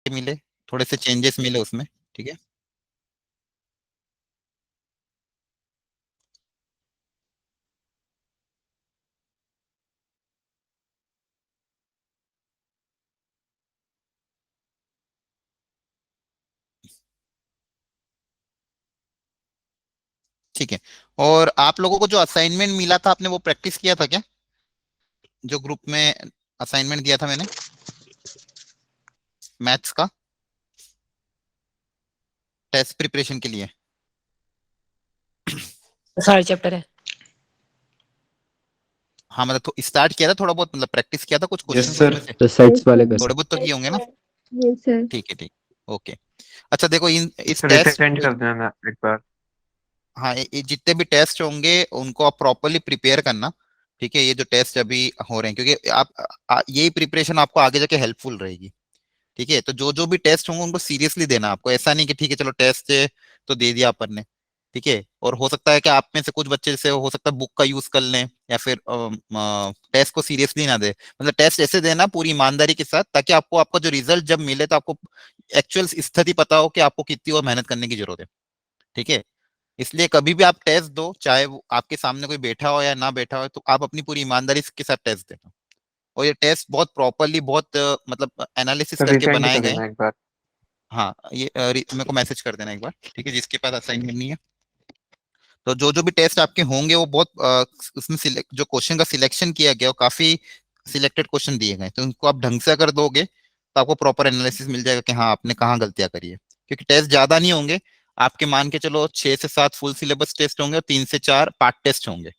मिले, थोड़े से चेंजेस मिले उसमें। ठीक है। ठीक है। और आप लोगों को जो असाइनमेंट मिला था, आपने वो प्रैक्टिस किया था क्या? जो ग्रुप में असाइनमेंट दिया था मैंने मैथ्स का, टेस्ट प्रिपरेशन के लिए। सारे चैप्टर है। हाँ मतलब तो स्टार्ट किया था थोड़ा बहुत, मतलब प्रैक्टिस किया था कुछ यस क्वेश्चंस सर, उसमें से? तो सेट्स वाले थोड़े क्वेश्चन। बहुत तो किए होंगे ना? Yes sir. ठीक है, ठीक। ओके। अच्छा देखो, इस रिटन टेस्ट, सेंड कर देना एक बार। हाँ ये जितने भी टेस्ट होंगे उनको आप प्रॉपरली प्रिपेयर करना। ठीक है, ये जो टेस्ट अभी हो रहे हैं, क्योंकि यही प्रिपरेशन आपको आगे जाके हेल्पफुल रहेगी। ठीक है, तो जो जो भी टेस्ट होंगे उनको सीरियसली देना आपको, ऐसा नहीं कि ठीक है चलो टेस्ट है तो दे दिया अपन ने। ठीक है, और हो सकता है कि आप में से कुछ बच्चे जैसे हो सकता है बुक का यूज कर लें, या फिर टेस्ट को सीरियसली ना दे, मतलब टेस्ट ऐसे देना पूरी ईमानदारी के साथ, ताकि आपको आपका जो रिजल्ट जब मिले तो आपको एक्चुअल स्थिति पता हो कि आपको कितनी और मेहनत करने की जरूरत है। ठीक है, इसलिए कभी भी आप टेस्ट दो, चाहे वो आपके सामने कोई बैठा हो या ना बैठा हो, तो आप अपनी पूरी ईमानदारी के साथ टेस्ट देना। और ये टेस्ट बहुत प्रॉपरली, बहुत मतलब एनालिसिस सर करके रिसेंड बनाए कर गए हैं। देना एक बार। हाँ ये मेरे को मैसेज कर देना एक बार, ठीक है, जिसके पास असाइनमेंट नहीं है। तो जो जो भी टेस्ट आपके होंगे वो बहुत उसमें जो क्वेश्चन का सिलेक्शन किया गया वो काफी सिलेक्टेड क्वेश्चन दिए गए, तो उनको आप ढंग से अगर दोगे तो आपको प्रॉपर एनालिसिस मिल जाएगा कि हाँ आपने कहाँ गलतियां करी है। क्योंकि टेस्ट ज्यादा नहीं होंगे आपके, मान के चलो 6 से 7 फुल सिलेबस टेस्ट होंगे और 3 से 4 पार्ट टेस्ट होंगे।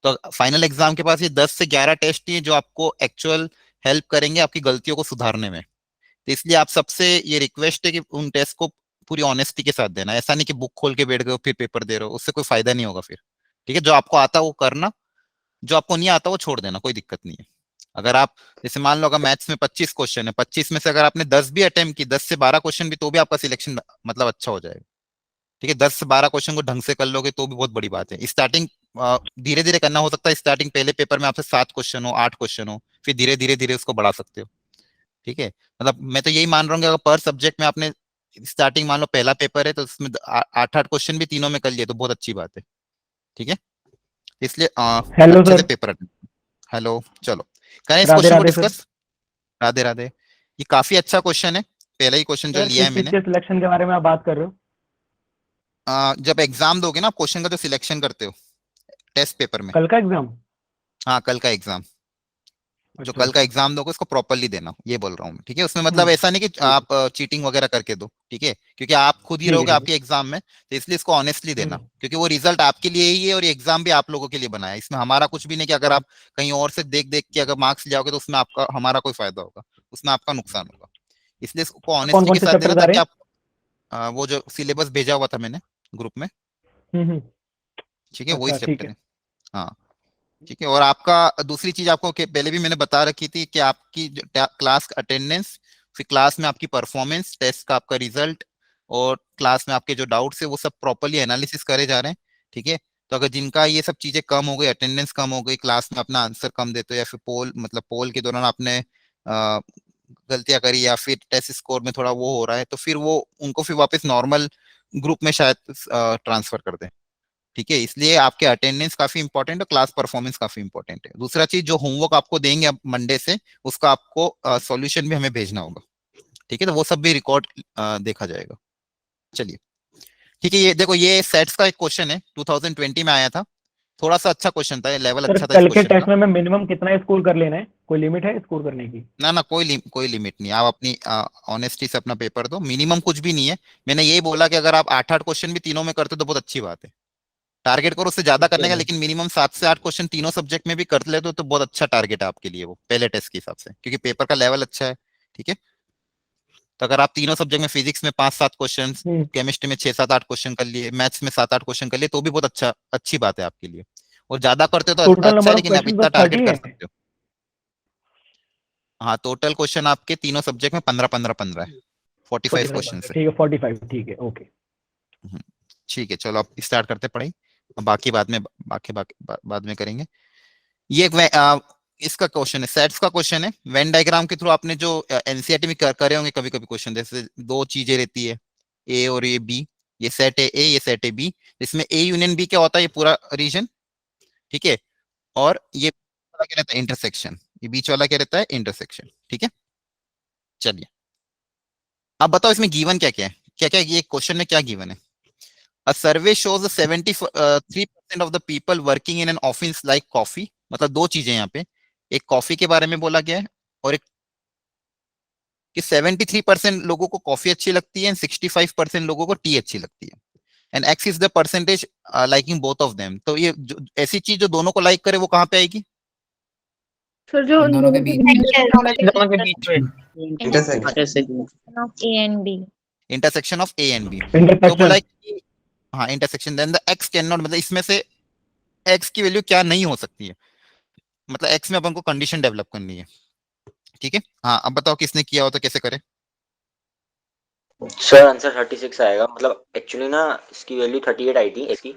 तो फाइनल एग्जाम के पास ये 10 से 11 टेस्ट ही है जो आपको एक्चुअल हेल्प करेंगे आपकी गलतियों को सुधारने में। तो इसलिए आप सबसे ये रिक्वेस्ट है कि उन टेस्ट को पूरी ऑनेस्टी के साथ देना, ऐसा नहीं कि बुक खोल के बैठ गए हो फिर पेपर दे रहे हो, उससे कोई फायदा नहीं होगा फिर। ठीक है, जो आपको आता है वो करना, जो आपको नहीं आता वो छोड़ देना, कोई दिक्कत नहीं है। अगर आप जैसे मान लो अगर मैथ्स में 25 क्वेश्चन है, 25 में से अगर आपने 10 भी अटेम्प्ट की, 10 से 12 क्वेश्चन भी, तो भी आपका सिलेक्शन मतलब अच्छा हो जाएगा। ठीक है, 10 से 12 क्वेश्चन को ढंग से कर लोगे तो भी बहुत बड़ी बात है। स्टार्टिंग धीरे धीरे करना, हो सकता है स्टार्टिंग पहले पेपर में आपसे 7 क्वेश्चन हो, 8 क्वेश्चन हो, फिर धीरे धीरे धीरे उसको बढ़ा सकते हो। ठीक है, मतलब मैं तो यही मान रहा हूँ कि अगर पर सब्जेक्ट में आपने स्टार्टिंग मान लो पहला पेपर है तो उसमें 8 8 क्वेश्चन भी तीनों में कर लिए तो बहुत अच्छी बात है। ठीक है, इसलिए हेलो अच्छे से सर। पेपर। हेलो, चलो करें इस राधे क्वेश्चन को राधे सर। डिस्कस। राधे राधे। ये काफी अच्छा क्वेश्चन है, पहला ही क्वेश्चन जो सर लिया किस है चीज मैंने। के सिलेक्शन के बारे में आप बात कर रहे हो? जब एग्जाम दोगे ना आप क्वेश्चन का जो सिलेक्शन करते हो टेस्ट पेपर में। कल का एग्जाम? हाँ कल का एग्जाम, जो अच्छा कल का अच्छा। एग्जाम दोगे उसको प्रॉपरली देना, ये बोल रहा हूँ मैं। ठीक है, उसमें मतलब हम्म। ऐसा नहीं कि आप चीटिंग वगैरह करके दो। ठीक है, क्योंकि आप खुद ही ठीक है रहोगे ठीक है। आपके एग्जाम में, तो इसलिए इसको ऑनेस्टली देना, हम्म। क्योंकि वो रिजल्ट आपके लिए ही है और ये एग्जाम भी आप लोगों के लिए बना है। इसमें हमारा कुछ भी नहीं कि अगर आप कहीं और से देख देख के अगर मार्क्स ले आओगे तो उसमें आपका हमारा कोई फायदा होगा, उसमें आपका नुकसान होगा। इसलिए इसको कौन ऑनेस्टी कौन के से साथ देना चैप्टर आ ताकि रहे हैं? आप वो जो सिलेबस भेजा हुआ था मैंने ग्रुप में, हम्म। ठीक है वही अच्छा ठीक चैप्टर है। है। हाँ ठीक है, और आपका दूसरी चीज आपको पहले भी मैंने बता रखी थी कि आपकी क्लास अटेंडेंस, फिर क्लास में आपकी परफॉर्मेंस, टेस्ट का आपका रिजल्ट, और क्लास में आपके जो डाउट्स है वो सब प्रॉपरली एनालिसिस करे जा रहे हैं। ठीक है, तो अगर जिनका ये सब चीजें कम हो गई, अटेंडेंस कम हो गई, क्लास में अपना आंसर कम देते हो, या फिर पोल मतलब पोल के दौरान आपने गलतियां करी, या फिर टेस्ट स्कोर में थोड़ा वो हो रहा है, तो फिर वो उनको फिर वापस नॉर्मल ग्रुप में शायद ट्रांसफर कर दें। ठीक है, इसलिए आपके अटेंडेंस काफी इंपॉर्टेंट है, क्लास परफॉर्मेंस काफी इंपॉर्टेंट है। दूसरा चीज, जो होमवर्क आपको देंगे अब मंडे से, उसका आपको सॉल्यूशन भी हमें भेजना होगा। ठीक है, तो वो सब भी रिकॉर्ड देखा जाएगा। चलिए ठीक है, ये देखो ये सेट्स का एक क्वेश्चन है, 2020 में आया था, थोड़ा सा अच्छा क्वेश्चन था, लेवल सर अच्छा था इस कल के क्वेश्चन का। टेस्ट में मैं मिनिमम कितना स्कोर कर लेना है? कोई लिमिट है स्कोर करने की? ना ना, कोई लिमिट नहीं, आप अपनी ऑनेस्टी से अपना पेपर दो, मिनिमम कुछ भी नहीं है। मैंने यही बोला कि अगर आप 8 8 क्वेश्चन भी तीनों में करते हो तो बहुत अच्छी बात है। टारगेट करो उससे ज्यादा करने का, चलो। लेकिन मिनिमम 7 से 8 क्वेश्चन तीनों सब्जेक्ट में भी कर लेते हो तो बहुत अच्छा टारगेट है आपके लिए वो पहले टेस्ट के हिसाब से, क्योंकि पेपर का लेवल अच्छा है। ठीक है, तो अगर आप तीनों सब्जेक्ट में फिजिक्स में 5 7 क्वेश्चन, हम्म। केमिस्ट्री में 6 7 8 क्वेश्चन कर लिए, मैथ्स में 7 8 क्वेश्चन कर लिए, तो भी बहुत अच्छी बात है आपके लिए। और ज्यादा करते हो तो टोटल अच्छा है, नंबर ऑफ लेकिन आप क्वेश्चन इतना बस टारगेट 30 कर है? सकते हो। हाँ टोटल क्वेश्चन आपके तीनों सब्जेक्ट में 15 15 15 है, 45 क्वेश्चन है। ठीक है 45 ठीक है ओके। हम्म, ठीक है, चलो अब स्टार्ट करते हैं पढ़ाई। अब बाकी बाद में, बाकी बाद में करेंगे। ये इसका क्वेश्चन है, सेट्स का क्वेश्चन है। वेन डायग्राम के थ्रू आपने जो एनसीईआरटी में करे होंगे कभी कभी क्वेश्चन, जैसे दो चीजें रहती है, ए और ये बी, ये सेट है ए, ये सेट है बी, इसमें ए यूनियन बी क्या होता है, ये पूरा रीजन, ठीक है। और ये वाला क्या रहता है, इंटरसेक्शन, ये बीच वाला क्या रहता है, इंटरसेक्शन, ठीक है। चलिए अब बताओ इसमें गिवन क्या क्या है, क्या क्या ये क्वेश्चन में क्या गिवन है। A survey shows that 73% of the people working in an office like coffee, मतलब दो चीजें यहाँ पे, एक कॉफी के बारे में बोला गया है और एक कि 73% लोगों को कॉफी अच्छी लगती है एंड 65% लोगों को टी अच्छी लगती है, and x is the percentage liking both of them. तो ये ऐसी चीज जो दोनों को लाइक करे वो कहाँ पे आएगी, सर जो इन दोनों के बीच में दोनों के बीच में intersection of A and B. Intersection of A and B. तो इंटरसेक्शन बोला है कि हाँ intersection, then the X can not, मतलब इसमें से एक्स की वैल्यू क्या नहीं हो सकती है, मतलब एक्स में अपन को कंडीशन डेवलप करनी है, ठीक है। हाँ अब बताओ किसने किया हो तो कैसे करें। सर आंसर 36 आएगा, मतलब एक्चुअली ना इसकी वैल्यू 38 आई थी इसकी,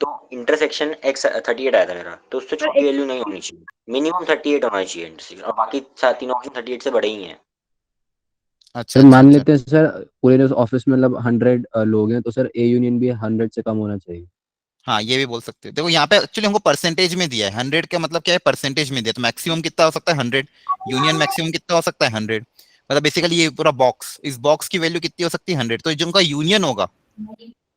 तो इंटरसेक्शन एक्स 38 आया था मेरा, तो उससे छोटी वैल्यू नहीं होनी चाहिए, मिनिमम 38 होना चाहिए इंटरसेक्शन, और बाकी तीन ऑप्शन 38 से बड़े ही हैं। अच्छा सर मान अच्छा, लेते हैं सर पूरे ऑफिस में मतलब 100 लोग हैं, तो सर ए यूनियन भी 100 से कम होना चाहिए। हाँ ये भी बोल सकते हो। देखो यहाँ पे एक्चुअली हमको परसेंटेज में दिया है, 100 का मतलब क्या है, परसेंटेज में दिया, तो मैक्सिमम कितना हो सकता है 100, यूनियन मैक्सिमम कितना हो सकता है 100, मतलब बेसिकली ये पूरा बॉक्स, इस बॉक्स की वैल्यू कितनी हो सकती है 100। तो जो उनका यूनियन होगा,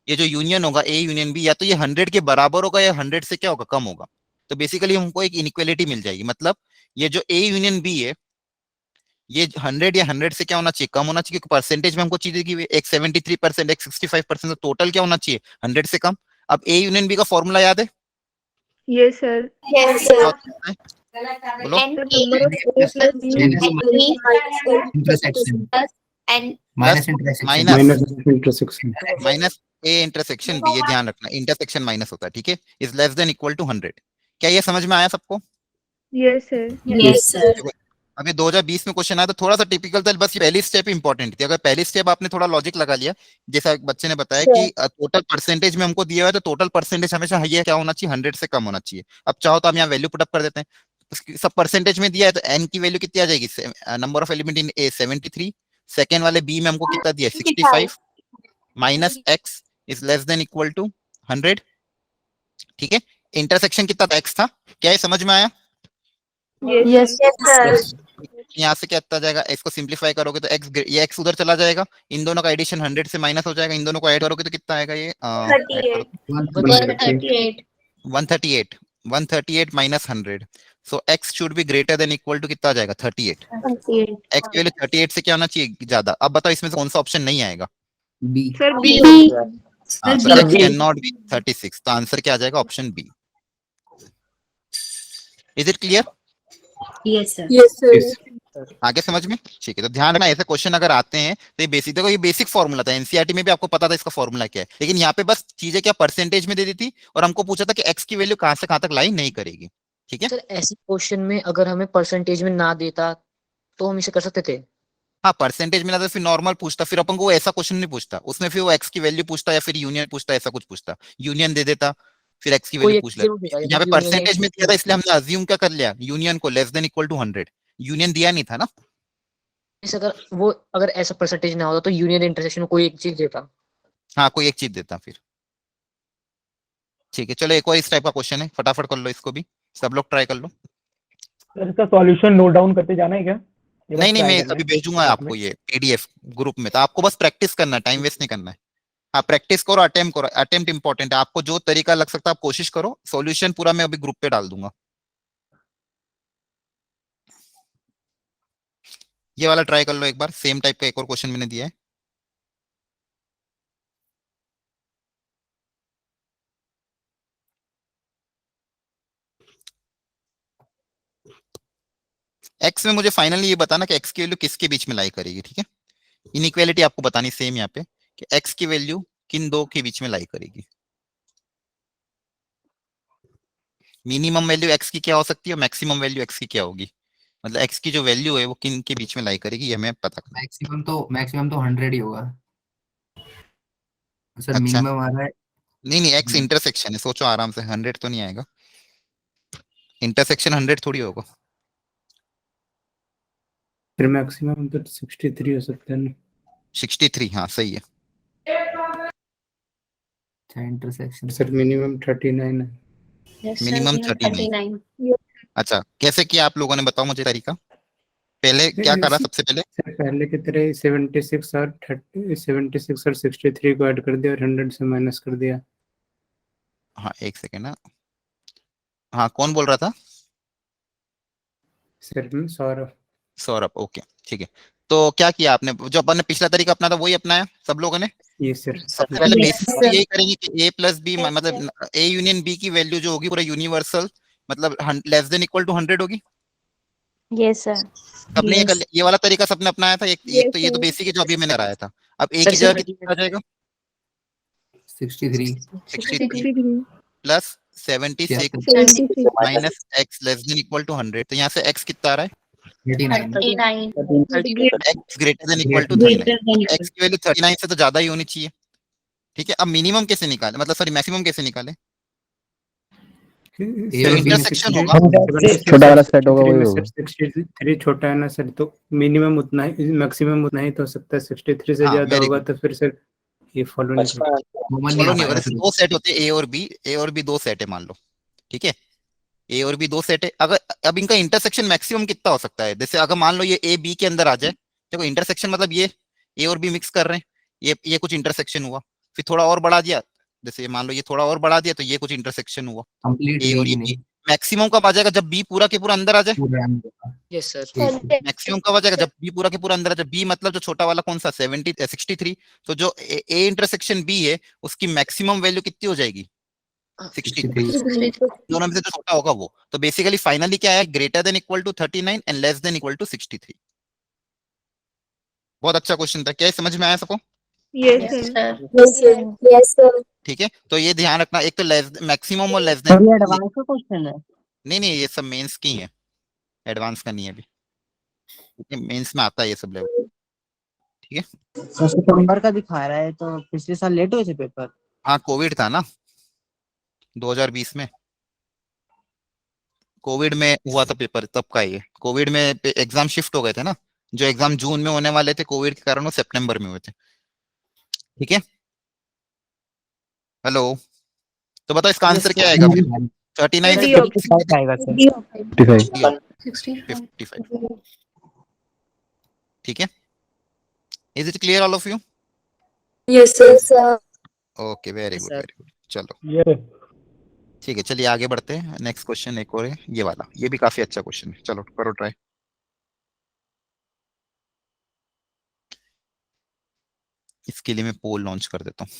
ये जो यूनियन होगा ए यूनियन बी, या तो ये 100 के बराबर होगा या 100 से क्या होगा, कम होगा। तो बेसिकली हमको एक इनइक्वालिटी मिल जाएगी, मतलब ये जो ए यूनियन बी है ये 100 या 100 से क्या होना चाहिए, कम होना चाहिए, क्योंकि परसेंटेज में हमको चीजें की हुई है, एक 73%, एक 65%, तो टोटल क्या होना चाहिए 100 से कम। अब ए यूनियन बी का फॉर्मूला याद है, यस सर क्या होता है बोलो। Intersection minus intersection minus intersection minus A intersection B, ये ध्यान रखना, इंटरसेक्शन माइनस होता है, ठीक है, is less than equal to 100। क्या ये समझ में आया सबको। Yes sir yes sir. अभी 2020 में क्वेश्चन आया तो थोड़ा सा टिपिकल था, बस ये पहली स्टेप इंपॉर्टेंट थी। अगर पहली स्टेप आपने थोड़ा लॉजिक लगा लिया, जैसा बच्चे ने बताया कि टोटल परसेंटेज में हमको दिया हुआ है, तो टोटल परसेंटेज हमेशा ये क्या होना चाहिए, 100 से कम होना चाहिए। अब चाहो तो हम यहाँ वैल्यू पुटअप कर देते हैं, सब परसेंटेज में दिया है तो एन की वैल्यू कितनी आ जाएगी, number of element in A 73, second वाले बी में हमको कितना दिया 65, minus X is less than equal to 100, ठीक है। इंटरसेक्शन कितना था, एक्स था। क्या ये समझ में आया। यस सर यहाँ से क्या आता जाएगा, इसको सिंप्लीफाई करोगे तो एक्स, ये एक्स उधर चला जाएगा, इन दोनों का एडिशन 100 से माइनस हो जाएगा, इन दोनों को ऐड करोगे तो कितना आएगा, ये 138। 138 minus 100, so X should be greater than equal to कितना आ जाएगा 38। एक्स की वैल्यू 38 से क्या होना चाहिए, ज्यादा। अब बताओ इसमें से कौन सा ऑप्शन नहीं आएगा, B. Sir B X can not be 36, तो आंसर क्या आ जाएगा, option B. Is it clear, yes sir. Yes sir आगे समझ में, ठीक है। तो ध्यान रखना ऐसे क्वेश्चन अगर आते हैं तो ये बेसिक, देखो ये बेसिक फॉर्मूला था, एनसीईआरटी में भी आपको पता था इसका फॉर्मूला क्या है, लेकिन यहाँ पे बस चीजें क्या परसेंटेज में दे दी थी और हमको पूछा था कि एक्स की वैल्यू कहां से कहां तक लाई नहीं करेगी, ठीक है। सर ऐसे क्वेश्चन में अगर हमें परसेंटेज में ना देता तो हम इसे कर सकते थे। हाँ परसेंटेज में ना तो फिर नॉर्मल पूछता, फिर अपन को वो ऐसा क्वेश्चन नहीं पूछता, उसमें फिर वो एक्स की वैल्यू पूछता या फिर यूनियन पूछता, ऐसा कुछ पूछता, यूनियन दे देता फिर एक्स की कोई वैल्यू एक पूछ जरूर लेता। देगा, यहाँ पे union परसेंटेज एक में दिया था इसलिए हमने अज्यूम क्या कर लिया, यूनियन को less than equal to 100, union दिया नहीं था ना। इसे अगर ऐसा परसेंटेज ना होता तो यूनियन इंटरसेक्शन में कोई एक चीज देता। हाँ कोई एक चीज देता फिर, ठीक है। चलो एक और इस टाइप का क्वेश्चन है, फटाफट कर लो इसको भी, सब लोग ट्राई कर लो। सर इसका सॉल्यूशन नोट डाउन करते जाना है क्या, ये बस नहीं नहीं, try मैं करना अभी है भेजूंगा ग्रुप आपको में। ये पीडीएफ ग्रुप में, तो आपको बस प्रैक्टिस करना है, टाइम वेस्ट नहीं करना है। हाँ प्रैक्टिस करो, अटेम्प्ट इंपॉर्टेंट है, आपको जो तरीका लग सकता है आप कोशिश करो, सॉल्यूशन पूरा मैं अभी ग्रुप पे डाल दूंगा। ये वाला ट्राई कर लो एक बार, सेम टाइप का एक और क्वेश्चन मैंने दिया है। एक्स में मुझे फाइनली ये बताना कि एक्स की वैल्यू किसके बीच में लाई करेगी, ठीक है। इनइक्वालिटी आपको बतानी सेम यहाँ पे कि एक्स की वैल्यू किन दो के बीच में लाई करेगी। मिनिमम वैल्यू एक्स की क्या हो सकती है, मैक्सिमम वैल्यू एक्स की क्या होगी, मतलब एक्स की जो वैल्यू है वो किन के बीच में लाई करेगी, ये हमें पता करना मैक्सिमम तो 100 ही होगा सर, है। अच्छा मिनिमम आ रहा है। नहीं नहीं, एक्स इंटरसेक्शन है, सोचो आराम से, 100 तो नहीं आएगा, इंटरसेक्शन 100 थोड़ी होगा। फिर मैक्सिमम तो 63 हो सकता है ना। 63, हाँ सही है। इंटरसेक्शन सर मिनिमम 39 है। Yes, sir. Minimum We have 39। 39. अच्छा, कैसे किया आप लोगों ने, बताओ मुझे तरीका। पहले क्या करा सबसे पहले? सर पहले की तरह 76 और 63 को ऐड कर दिया और 100 से माइनस कर दिया। हाँ एक सेकेंड ना, हाँ कौन बोल रहा था? सर सौरभ। सौरभ, ओके ठीक है। तो क्या किया आपने, जो अपन ने पिछला तरीका अपना था वही अपनाया सब लोगों ने? ये सर सबसे पहले Yes, बेसिक sir. यही करेंगे कि ए प्लस बी मतलब ए यूनियन बी की वैल्यू जो होगी पूरा यूनिवर्सल मतलब लेस देन इक्वल टू 100 होगी। Yes, sir. सबने Yes. ये वाला तरीका सबने अपनाया था। एक Yes, तो ये तो sir. बेसिक है जो अभी मैंने कराया था। अब ए Sir, की जगह sir, कितना आ जाएगा? 63 63 63 plus 76 76 minus X less than equal to 100। तो यहाँ से एक्स कितना आ रहा है? 39 39. X greater than equal to Greater 39। X की वैल्यू 39 से तो ज्यादा ही होनी चाहिए। ठीक है, अब मिनिमम कैसे निकाले, मतलब सॉरी मैक्सिमम कैसे निकाले? A और B में इंटरसेक्शन 63 होगा। छोटा वाला सेट होगा वही में होगा। सर 63 छोटा है ना सर, तो मिनिमम उतना ही मैक्सिमम उतना ही तो हो सकता है। 63 से हाँ, ज्यादा very होगा good। तो फिर सर ये फॉलो नहीं होगा। कॉमन नहीं फॉलो आ नहीं होगा। पाएगा जैसे फिर। दो सेट होते हैं ए और बी दो सेट है मान लो, ठीक है। ए और बी दो सेट है। अगर अब इनका इंटरसेक्शन मैक्सिमम कितना हो सकता है? जैसे अगर मान लो ये ए बी के अंदर आ जाए, देखो इंटरसेक्शन मतलब ये ए और बी मिक्स कर रहे हैं, ये कुछ इंटरसेक्शन हुआ, फिर थोड़ा और बढ़ा दिया, जैसे ये मान लो ये थोड़ा और बढ़ा दिया तो ये कुछ इंटरसेक्शन हुआ, कंप्लीट ए और यही ये नहीं बी। मैक्सिमम कब आ जाएगा? जब बी पूरा के पूरा अंदर आ जाए। पूरा होगा। yes, sir. मैक्सिमम कब आ जाएगा? जब बी पूरा के पूरा अंदर आ जाए। बी मतलब जो छोटा वाला कौन सा 63। तो जो ए इंटरसेक्शन बी है उसकी मैक्सिमम वैल्यू कितनी हो जाएगी? 63। 63 दोनों में से जो छोटा होगा वो। तो बेसिकली फाइनली क्या है? Greater than equal to 39 and less than equal to 63। बहुत अच्छा क्वेश्चन था। क्या ये समझ में आया सबको? Yes, Yes, sir. sir. ठीक है, तो ये ध्यान रखना, एक तो लेस मैक्सिमम और लेस देन। एडवांस का क्वेश्चन है। नहीं नहीं, ये सब मेंस की है, एडवांस का नहीं है अभी। मेंस में आता है ये सब लेवल। ठीक है, सितंबर का दिखा रहा है, तो पिछले साल लेट हुए थे पेपर। हाँ कोविड था ना 2020 में, कोविड में हुआ था पेपर, तब का ये। कोविड में एग्जाम शिफ्ट हो गए थे ना, जो एग्जाम जून में होने वाले थे कोविड के कारण वो सितंबर में हुए थे। ठीक है, हेलो, तो बताओ इसका आंसर क्या आएगा फिर? 39 से 55 आएगा सर। 55। ठीक है, is it clear all of you? Yes, sir. Okay, very good sir. Very good. चलो ये ठीक है, चलिए आगे बढ़ते हैं। नेक्स्ट क्वेश्चन एक और है, ये वाला, ये भी काफी अच्छा क्वेश्चन है। चलो करो ट्राई। इसके लिए मैं पोल लॉन्च कर देता हूँ।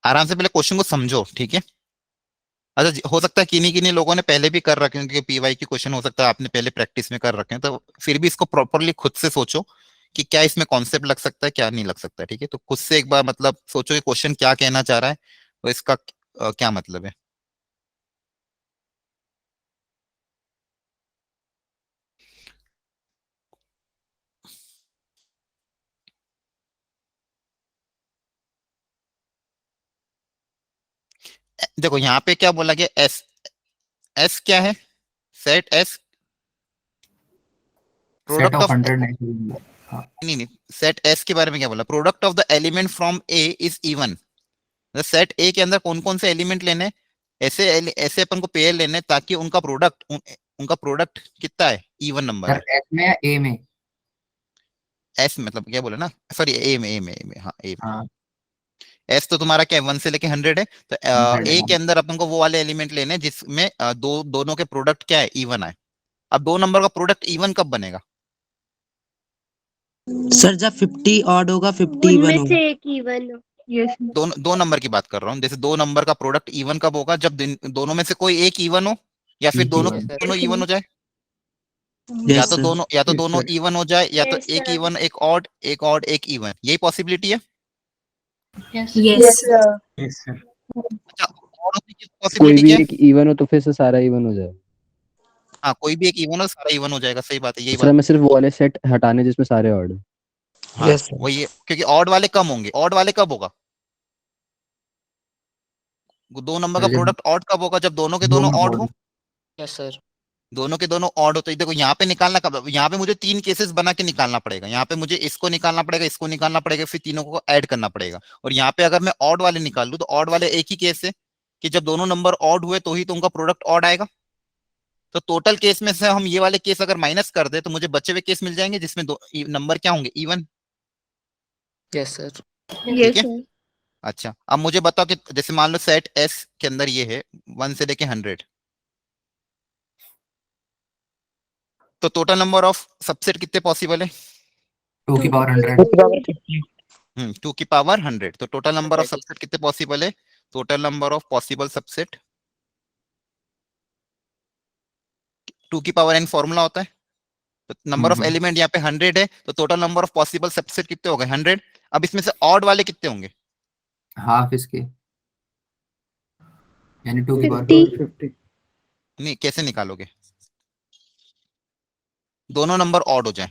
आराम से पहले क्वेश्चन को समझो, ठीक है। अच्छा हो सकता है किन्हीं किन्हीं लोगों ने पहले भी कर रखे हैं, क्योंकि पीवाई की क्वेश्चन हो सकता है आपने पहले प्रैक्टिस में कर रखे हैं, तो फिर भी इसको प्रॉपरली खुद से सोचो कि क्या इसमें कॉन्सेप्ट लग सकता है, क्या नहीं लग सकता है। ठीक है, तो खुद से एक बार मतलब सोचो कि क्वेश्चन क्या कहना चाह रहा है और इसका क्या मतलब है। देखो यहाँ पे क्या बोला गया, एस। एस क्या है? Set S set product of of, 100 नहीं सेट एस के बारे में क्या बोला? Product of the element from A is even. Set ए के अंदर कौन कौन से एलिमेंट लेने, ऐसे ऐसे अपन को पेयर लेने ताकि उनका प्रोडक्ट उनका प्रोडक्ट कितना है? इवन नंबर है। सर एस में या ए में? एस मतलब क्या बोला ना, सॉरी ए में हाँ ए में। हाँ एस तो तुम्हारा क्या है 1 से लेके 100 है, तो 100 ए के अंदर अपन को वो वाले एलिमेंट लेने जिसमें दोनों के प्रोडक्ट क्या है? इवन है। अब 2 नंबर का प्रोडक्ट इवन कब बनेगा? सर जब 50 ऑड होगा 50 इवन होगा। एक इवन। Yes, sir. 2 नंबर की बात कर रहा हूँ। जैसे 2 नंबर का प्रोडक्ट इवन कब होगा? जब दोनों में से कोई एक इवन हो, या फिर एक दोनों even। दोनों इवन हो जाए। Yes, या तो sir. दोनों Yes, sir. इवन हो जाए, या तो Yes, एक sir. इवन एक ऑड एक इवन, यही पॉसिबिलिटी है। Yes. Yes, sir. Yes, sir. अच्छा, और होने की कोई पॉसिबिलिटी भी क्या है? एक इवन हो तो फिर से सारा इवन हो जाए। हाँ कोई भी एक इवन हो, सारा इवन हो जाएगा, सही बात है, यही सर बात। हमें सिर्फ वो वाले सेट हटाने जिसमें सारे ऑड। हाँ Yes, sir. वही है, क्योंकि ऑड वाले कम होंगे। ऑड वाले कब होगा? दो नंबर का जब प्रोडक्ट ऑड कब होगा? जब दोनों के दोनों ऑड हो। Yes sir. दोनों के दोनों ऑड हो, तो देखो यहाँ पे निकालना कब, यहाँ पे मुझे 3 केसेस बना के निकालना पड़ेगा। यहाँ पे मुझे इसको निकालना पड़ेगा, इसको निकालना पड़ेगा, फिर तीनों को ऐड करना पड़ेगा। और यहाँ पे अगर मैं ऑड वाले निकाल लूं तो ऑड वाले एक ही केस है कि जब दोनों नंबर ऑड हुए तो ही तो उनका प्रोडक्ट ऑड आएगा। तो टोटल केस में से हम ये वाले केस अगर माइनस कर दे तो मुझे बचे हुए केस मिल जाएंगे जिसमें दो नंबर क्या होंगे? इवन। Yes sir. Yes, है? sir. अच्छा अब मुझे बताओ कि जैसे मान लो सेट एस के अंदर ये है 1 से लेके 100, तो टोटल नंबर ऑफ सबसेट कितने पॉसिबल है? 2 की पावर 100। 2 की पावर 100। तो टोटल नंबर ऑफ सबसेट कितने पॉसिबल है? Total number of possible subset 2 की पावर n फॉर्मूला होता है। तो नंबर ऑफ एलिमेंट यहाँ पे 100 है, तो total number of possible subset कितने हो गए? 100। अब इसमें से ऑड वाले कितने होंगे? हाफ इसके, यानी 2 की पावर 50. 50. नहीं, कैसे निकालोगे? दोनों नंबर ऑड हो जाए,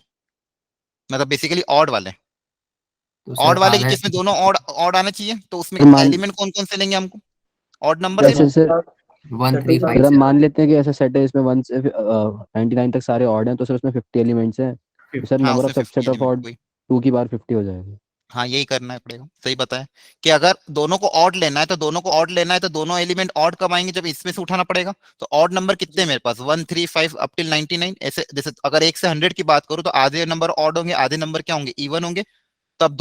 मतलब बेसिकली ऑड वाले। तो ऑड सर वाले की आधा केस में दोनों ऑड ऑड आना चाहिए, तो उसमें तो मान- एलिमेंट कौन कौन से लेंगे हमको? ऑड नंबर जैसे से। सर 135 अगर हम मान लेते हैं कि ऐसा सेट है इसमें 1 से 99 तक सारे ऑड हैं, तो सर उसमें 50 एलिमेंट्स हैं, तो सर हाँ नंबर ऑफ उसमें 50 सबसेट ऑफ एलिमेंट ऑड कोई। 2 की पावर 50 हो जाएगा। हाँ यही करना है पड़ेगा, सही बताया कि अगर दोनों को ऑड लेना है तो दोनों को ऑड लेना है तो दोनों एलिमेंट ऑड कब आएंगे? जब इसमें से उठाना पड़ेगा। तो ऑड नंबर कितने हैं मेरे पास? 1 3 5 अप टिल 99। ऐसे जैसे अगर 1 से 100 की बात करूं तो आधे नंबर ऑड होंगे, आधे नंबर क्या होंगे? इवन होंगे। तो अब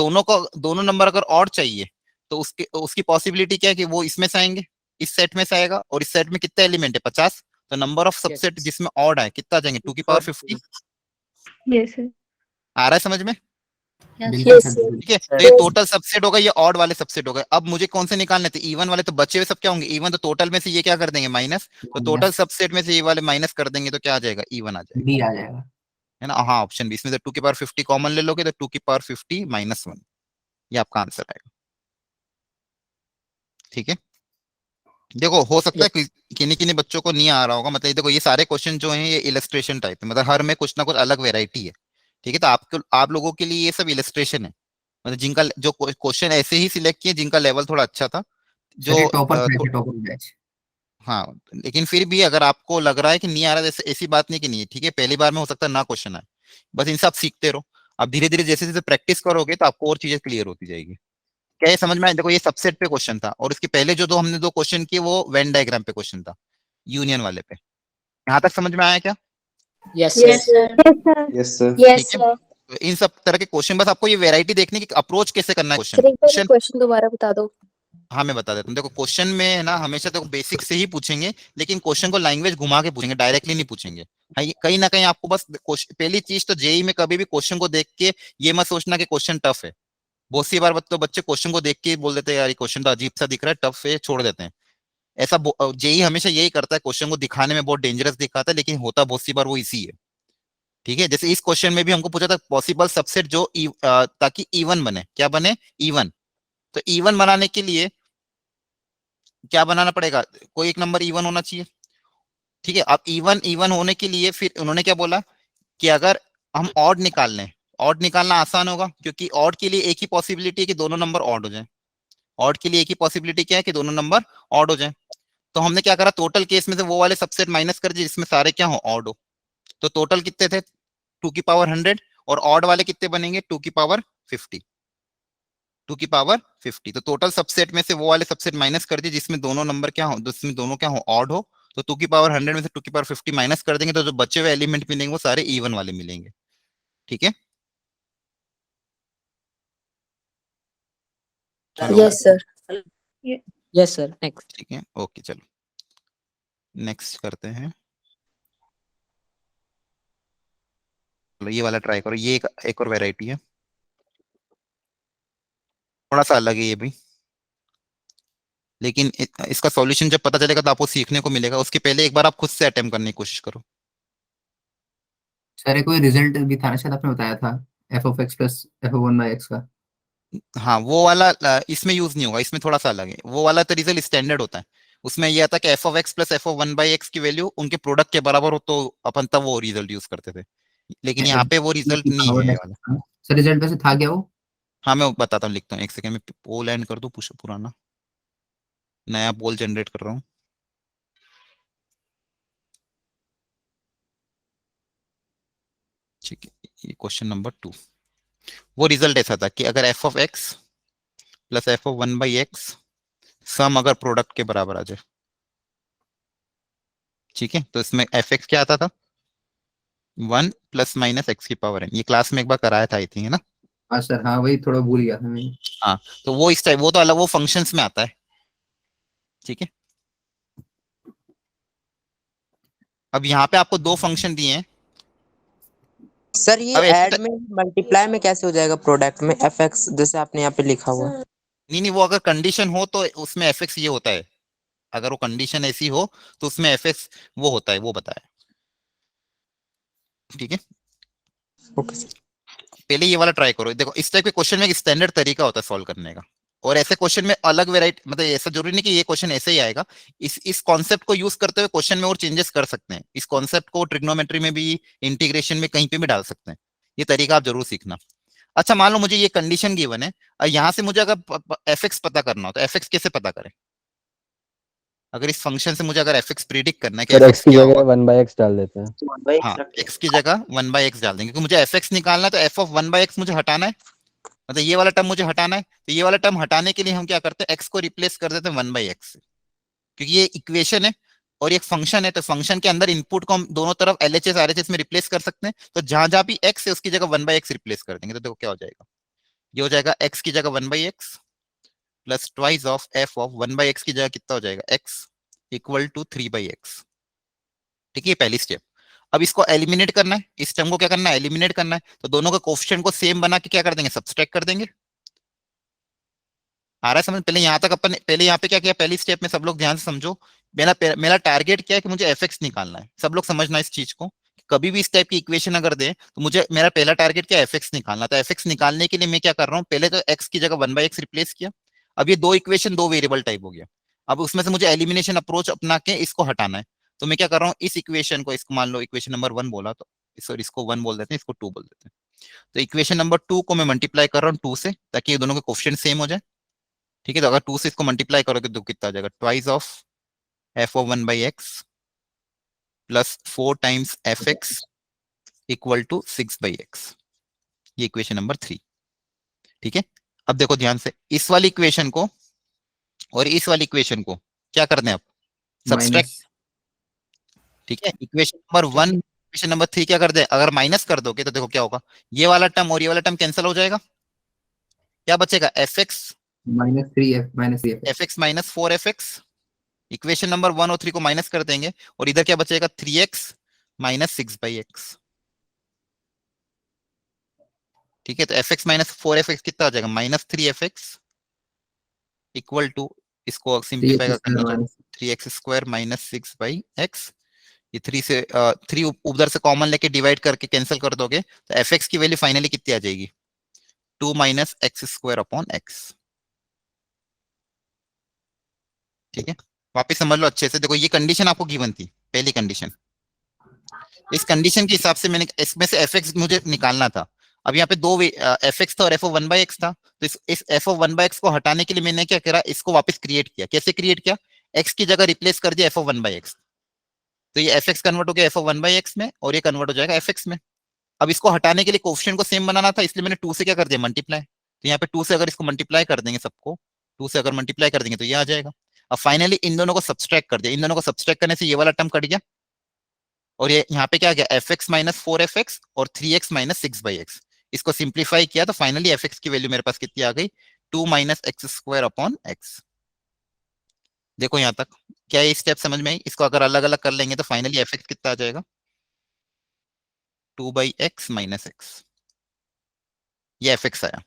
दोनों नंबर अगर ऑड चाहिए तो उसकी पॉसिबिलिटी क्या है कि वो इसमें से आएंगे, इस सेट में से आएगा। और इस सेट में कितने एलिमेंट है? 50। तो नंबर ऑफ सबसेट जिसमें ऑड आए कितना आ जाएंगे? 2 की पावर 50। Yes, sir. आ रहा है समझ में? बिल्कुल Yes, सर, sir. ठीक है, तो ये टोटल सबसेट होगा, ये ऑड वाले सबसेट हो गए। अब मुझे कौन से निकालने थे? इवन वाले। तो बचे हुए सब क्या होंगे? इवन। तो टोटल में से ये क्या कर देंगे? माइनस। तो टोटल सबसेट में से ये वाले माइनस कर देंगे तो क्या आ जाएगा? इवन आ जाएगा, डी आ जाएगा। है ना? हाँ ऑप्शन बी। इसमें से 2 की पावर 50 कॉमन ले लोगे तो 2 की पावर 50 माइनस 1, ये आपका आंसर आएगा। ठीक है, देखो हो सकता है किन्हीं किन्हीं बच्चों को नहीं आ रहा होगा, मतलब देखो ये सारे क्वेश्चन जो हैं ये इलस्ट्रेशन टाइप है, मतलब हर में कुछ ना कुछ अलग वेराइटी है। ठीक है, तो आप लोगों के लिए ये सब इलस्ट्रेशन है, मतलब जिनका जो क्वेश्चन ऐसे ही सिलेक्ट किए जिनका लेवल थोड़ा अच्छा था जो टॉपर बैच। हाँ, लेकिन फिर भी अगर आपको लग रहा है कि नहीं आ रहा, जैसे ऐसी बात नहीं कि नहीं है, ठीक है, पहली बार में हो सकता है ना क्वेश्चन आए, बस इनसे आप सीखते रहो। आप धीरे धीरे जैसे जैसे प्रैक्टिस करोगे तो आपको और चीजें क्लियर होती जाएगी। क्या ये समझ में आया? देखो ये सबसेट पे क्वेश्चन था और इसके पहले जो हमने दो क्वेश्चन किए वो वेन डायग्राम पे क्वेश्चन था, यूनियन वाले पे। यहाँ तक समझ में आया क्या? Yes Yes, sir. sir. Yes, sir. Yes, ठीक है, sir. तो इन सब तरह के क्वेश्चन, बस आपको ये वैरायटी देखने की अप्रोच कैसे करना है सर एक बार क्वेश्चन। क्वेश्चन दोबारा बता दो। हाँ मैं बता देता हूँ, देखो क्वेश्चन में है ना हमेशा तो बेसिक से ही पूछेंगे, लेकिन क्वेश्चन को लैंग्वेज घुमा के पूछेंगे, डायरेक्टली नहीं पूछेंगे। हाँ, कहीं ना कहीं आपको बस पहली चीज तो जेई में कभी भी क्वेश्चन को देख के ये मत सोचना कि क्वेश्चन टफ है। बहुत सी बार तो बच्चे क्वेश्चन को देख के बोल देते हैं यार ये क्वेश्चन तो अजीब सा दिख रहा है, टफ है, छोड़ देते हैं। ऐसा जेई हमेशा यही करता है, क्वेश्चन को दिखाने में बहुत डेंजरस दिखाता है, लेकिन होता बहुत सी बार वो इसी है। ठीक है, जैसे इस क्वेश्चन में भी हमको पूछा था पॉसिबल सबसेट जो ताकि इवन बने, क्या बने? इवन। तो इवन बनाने के लिए क्या बनाना पड़ेगा? कोई एक नंबर इवन होना चाहिए। ठीक है, अब इवन होने के लिए फिर उन्होंने क्या बोला कि अगर हम ऑड निकाल लें, ऑड निकालना आसान होगा क्योंकि ऑड के लिए एक ही पॉसिबिलिटी है कि दोनों नंबर ऑड हो जाएं। ऑड के लिए एक ही पॉसिबिलिटी क्या है कि दोनों नंबर ऑड हो जाएं। तो हमने क्या करा, टोटल केस में से वो वाले सबसेट माइनस कर दिए जिसमें सारे क्या हो? ऑड हो। तो टोटल कितने थे? 2 की पावर 100। और ऑड वाले कितने बनेंगे? 2 की पावर 50। 2 की पावर 50। तो टोटल सबसेट में से वो वाले सबसेट माइनस कर दिए जिसमें दोनों नंबर क्या हो? जिसमें दोनों क्या हो? ऑड हो। तो 2 की पावर 100 में से 2 की पावर 50 माइनस कर देंगे तो जो बचे हुए एलिमेंट मिलेंगे वो सारे इवन वाले मिलेंगे। ठीक है, Yes, sir. Yes sir. Next. ठीक है, ओके चलो नेक्स्ट करते हैं। चलो ये वाला ट्राई करो, ये एक और वैरायटी है, थोड़ा सा अलग है ये भी, लेकिन इसका सॉल्यूशन जब पता चलेगा तो आपको सीखने को मिलेगा। उसके पहले एक बार आप खुद से अटेम्प्ट करने की कोशिश करो। सर कोई रिजल्ट भी था ना, शायद आपने बताया था F of X plus F of 1 by x का। हाँ वो वाला इसमें यूज नहीं होगा, इसमें थोड़ा सा अलग है। वो वाला तो रिजल्ट स्टैंडर्ड होता है, उसमें ये आता कि F of X plus F of one by x की वैल्यू उनके प्रोडक्ट के बराबर हो तो अपन तब वो रिजल्ट यूज करते थे, लेकिन यहाँ पे वो रिजल्ट नहीं है ये वाला। सर रिजल्ट वैसे था क्या वो? हाँ मैं बताता हूँ, लिखता हूँ, एक सेकंड में पोल एंड कर दूं, पुराना नया पोल जनरेट कर रहा हूँ। ठीक है, ये क्वेश्चन नंबर 2। वो रिजल्ट ऐसा था कि अगर F of X plus F of one by X sum अगर प्रोडक्ट के बराबर आ जाए, ठीक है, तो इसमें एफ एक्स क्या आता था, 1 प्लस माइनस एक्स की पावर एन। ये क्लास में एक बार कराया था आई थिंक, है ना। हाँ सर, हाँ वही थोड़ा भूल गया था मैं। हाँ तो वो इस टाइप, वो तो अलग, वो फंक्शंस में आता है, ठीक है। अब यहाँ पे आपको दो फंक्शन दिए हैं। सर ये अब ऐड में मल्टीप्लाई में कैसे हो जाएगा प्रोडक्ट में एफ एक्स, जैसे आपने यहाँ पे लिखा हुआ है? नहीं, वो अगर कंडीशन हो तो उसमें एफ एक्स ये होता है, अगर वो कंडीशन ऐसी हो तो उसमें एफ एक्स वो होता है, वो बताया, ठीक है। Okay sir. पहले ये वाला ट्राई करो, देखो इस टाइप के क्वेश्चन में एक स्टैंडर्ड तरीका होता है सॉल्व करने का, और ऐसे क्वेश्चन में अलग वेराइटी, मतलब ऐसा जरूरी नहीं कि ये क्वेश्चन ऐसे ही आएगा। इस कॉन्सेप्ट को यूज करते हुए क्वेश्चन में और चेंजेस कर सकते हैं। इस कॉन्सेप्ट को ट्रिग्नोमेट्री में भी, इंटीग्रेशन में, कहीं पे भी डाल सकते हैं। ये तरीका आप जरूर सीखना। अच्छा मान लो मुझे ये कंडीशन गिवन है और यहाँ से मुझे अगर एफ एक्स पता करना हो तो एफ एक्स कैसे पता करें? अगर इस फंक्शन से मुझे अगर एफ एक्स प्रिडिक्ट करना है कि सर एफ एक्स एक्स की क्या जगह होगा, 1/x डाल देते हैं। 1/x हाँ रख के एक्स की जगह 1/x डाल देंगे, क्योंकि मुझे एफ एक्स निकालना है तो एफ ऑफ 1/x मुझे हटाना है, मतलब ये वाला टर्म मुझे हटाना है। तो ये वाला टर्म हटाने के लिए हम क्या करते हैं, एक्स को रिप्लेस कर देते हैं 1/x से, क्योंकि ये इक्वेशन है और एक फंक्शन है, तो फंक्शन के अंदर इनपुट को हम दोनों तरफ एलएचएस आरएचएस में रिप्लेस कर सकते हैं। तो जहां जहां भी एक्स है उसकी जगह 1/x रिप्लेस कर देंगे, तो देखो क्या हो जाएगा, ये हो जाएगा एक्स की जगह 1/x plus twice of F of 1/x की जगह कितना हो जाएगा, एक्स इक्वल टू 3/x। ठीक है, पहली स्टेप। अब इसको एलिमिनेट करना है, इस टर्म को क्या करना है, एलिमिनेट करना है। तो दोनों का कोएफिशिएंट को सेम बना के क्या कर देंगे, सब्सट्रैक्ट कर देंगे। आ रहा है समझ? पहले यहाँ तक अपन, पहले यहाँ पे क्या किया, पहली स्टेप में सब लोग ध्यान से समझो। मेरा टारगेट क्या है कि मुझे एफ एक्स निकालना है, सब लोग समझना इस चीज को। कभी भी इस टाइप की इक्वेशन अगर दे तो मुझे, मेरा पहला टारगेट क्या है, एफ एक्स निकालना। तो एफ एक्स निकालने के लिए मैं क्या कर रहा हूँ, पहले तो एक्स की जगह 1/x रिप्लेस किया। अब ये दो इक्वेशन दो वेरिएबल टाइप हो गया। अब उसमें से मुझे एलिमिनेशन अप्रोच अपना के इसको हटाना है। तो मैं क्या कर रहा हूँ, इस इक्वेशन को, इसको मान लो इक्वेशन नंबर 1 बोला, तो इसको 1 बोल देते हैं, इसको 2 बोल देते हैं। तो इक्वेशन नंबर 2 को मैं मल्टीप्लाई कर रहा हूँ 2 से, ताकि ये दोनों के कोएफिशिएंट सेम हो जाए। ठीक है, तो अगर 2 से इसको मल्टीप्लाई करोगे तो कितना आ जाएगा, twice of F of 1/x plus 4 times F X equal to 6/x। ये इक्वेशन नंबर 3। ठीक है, अब देखो ध्यान से, इस वाली इक्वेशन को और इस वाली इक्वेशन को क्या करना है, अब सब्सट्रैक्ट। ठीक है, इक्वेशन नंबर 1 इक्वेशन नंबर 3 क्या कर दे, अगर माइनस कर दोगे तो देखो क्या होगा, ये वाला टर्म और ये वाला टर्म कैंसिल हो जाएगा। क्या बचेगा, F x F x minus 4f(x). Equation number 1 और 3 को माइनस कर देंगे और इधर क्या बचेगा, 3x माइनस 6/x। ठीक है, तो एफ एक्स माइनस 4f(x) कितना हो जाएगा, माइनस 3f(x) इक्वल टू, इसको सिंप्लीफाई करना चाहो 3x² माइनस 6/x। ये 3 से 3 उधर से कॉमन लेके डिवाइड करके कैंसिल कर दोगे तो एफ एक्स की वैल्यू फाइनली कितनी आ जाएगी, 2 माइनस x² अपॉन x। ठीक है, वापिस समझ लो अच्छे से। देखो ये कंडीशन आपको गिवन थी, पहली कंडीशन। इस कंडीशन के हिसाब से मैंने इसमें से एफ एक्स मुझे निकालना था। अब यहाँ पे दो एफ एक्स था और एफ ऑफ 1/x था। तो इस एफ ऑफ 1/x को हटाने के लिए मैंने क्या करा, इसको वापस क्रिएट किया। कैसे क्रिएट किया, एक्स की जगह रिप्लेस कर दिया एफ ऑफ 1/x। तो ये एफ एक्स कन्वर्ट हो गया एफ ऑफ 1/x में और ये कन्वर्ट हो जाएगा एफ एक्स में। अब इसको हटाने के लिए कोएफिशिएंट को सेम बनाना था, इसलिए मैंने 2 से क्या कर दिया, मल्टीप्लाई। तो यहाँ पे 2 से अगर इसको मल्टीप्लाई कर देंगे, सबको 2 से अगर मल्टीप्लाई कर देंगे तो ये आ जाएगा। अब फाइनली इन दोनों को सब्सट्रैक्ट कर दिया, इन दोनों को सब्सट्रैक्ट करने से ये वाला टर्म कट गया और ये यहाँ पे क्या गया, एफ एक्स माइनस 4f(x) और 3x माइनस 6/x। इसको सिंप्लीफाई किया तो फाइनली एफ एक्स की वैल्यू मेरे पास कितनी आ गई, 2 माइनस x² अपॉन x। देखो यहाँ तक क्या ये स्टेप समझ में आई? इसको अगर अलग अलग कर लेंगे तो फाइनली एफ एक्स कितना आ जाएगा, 2/x माइनस x। ये एफ एक्स आया।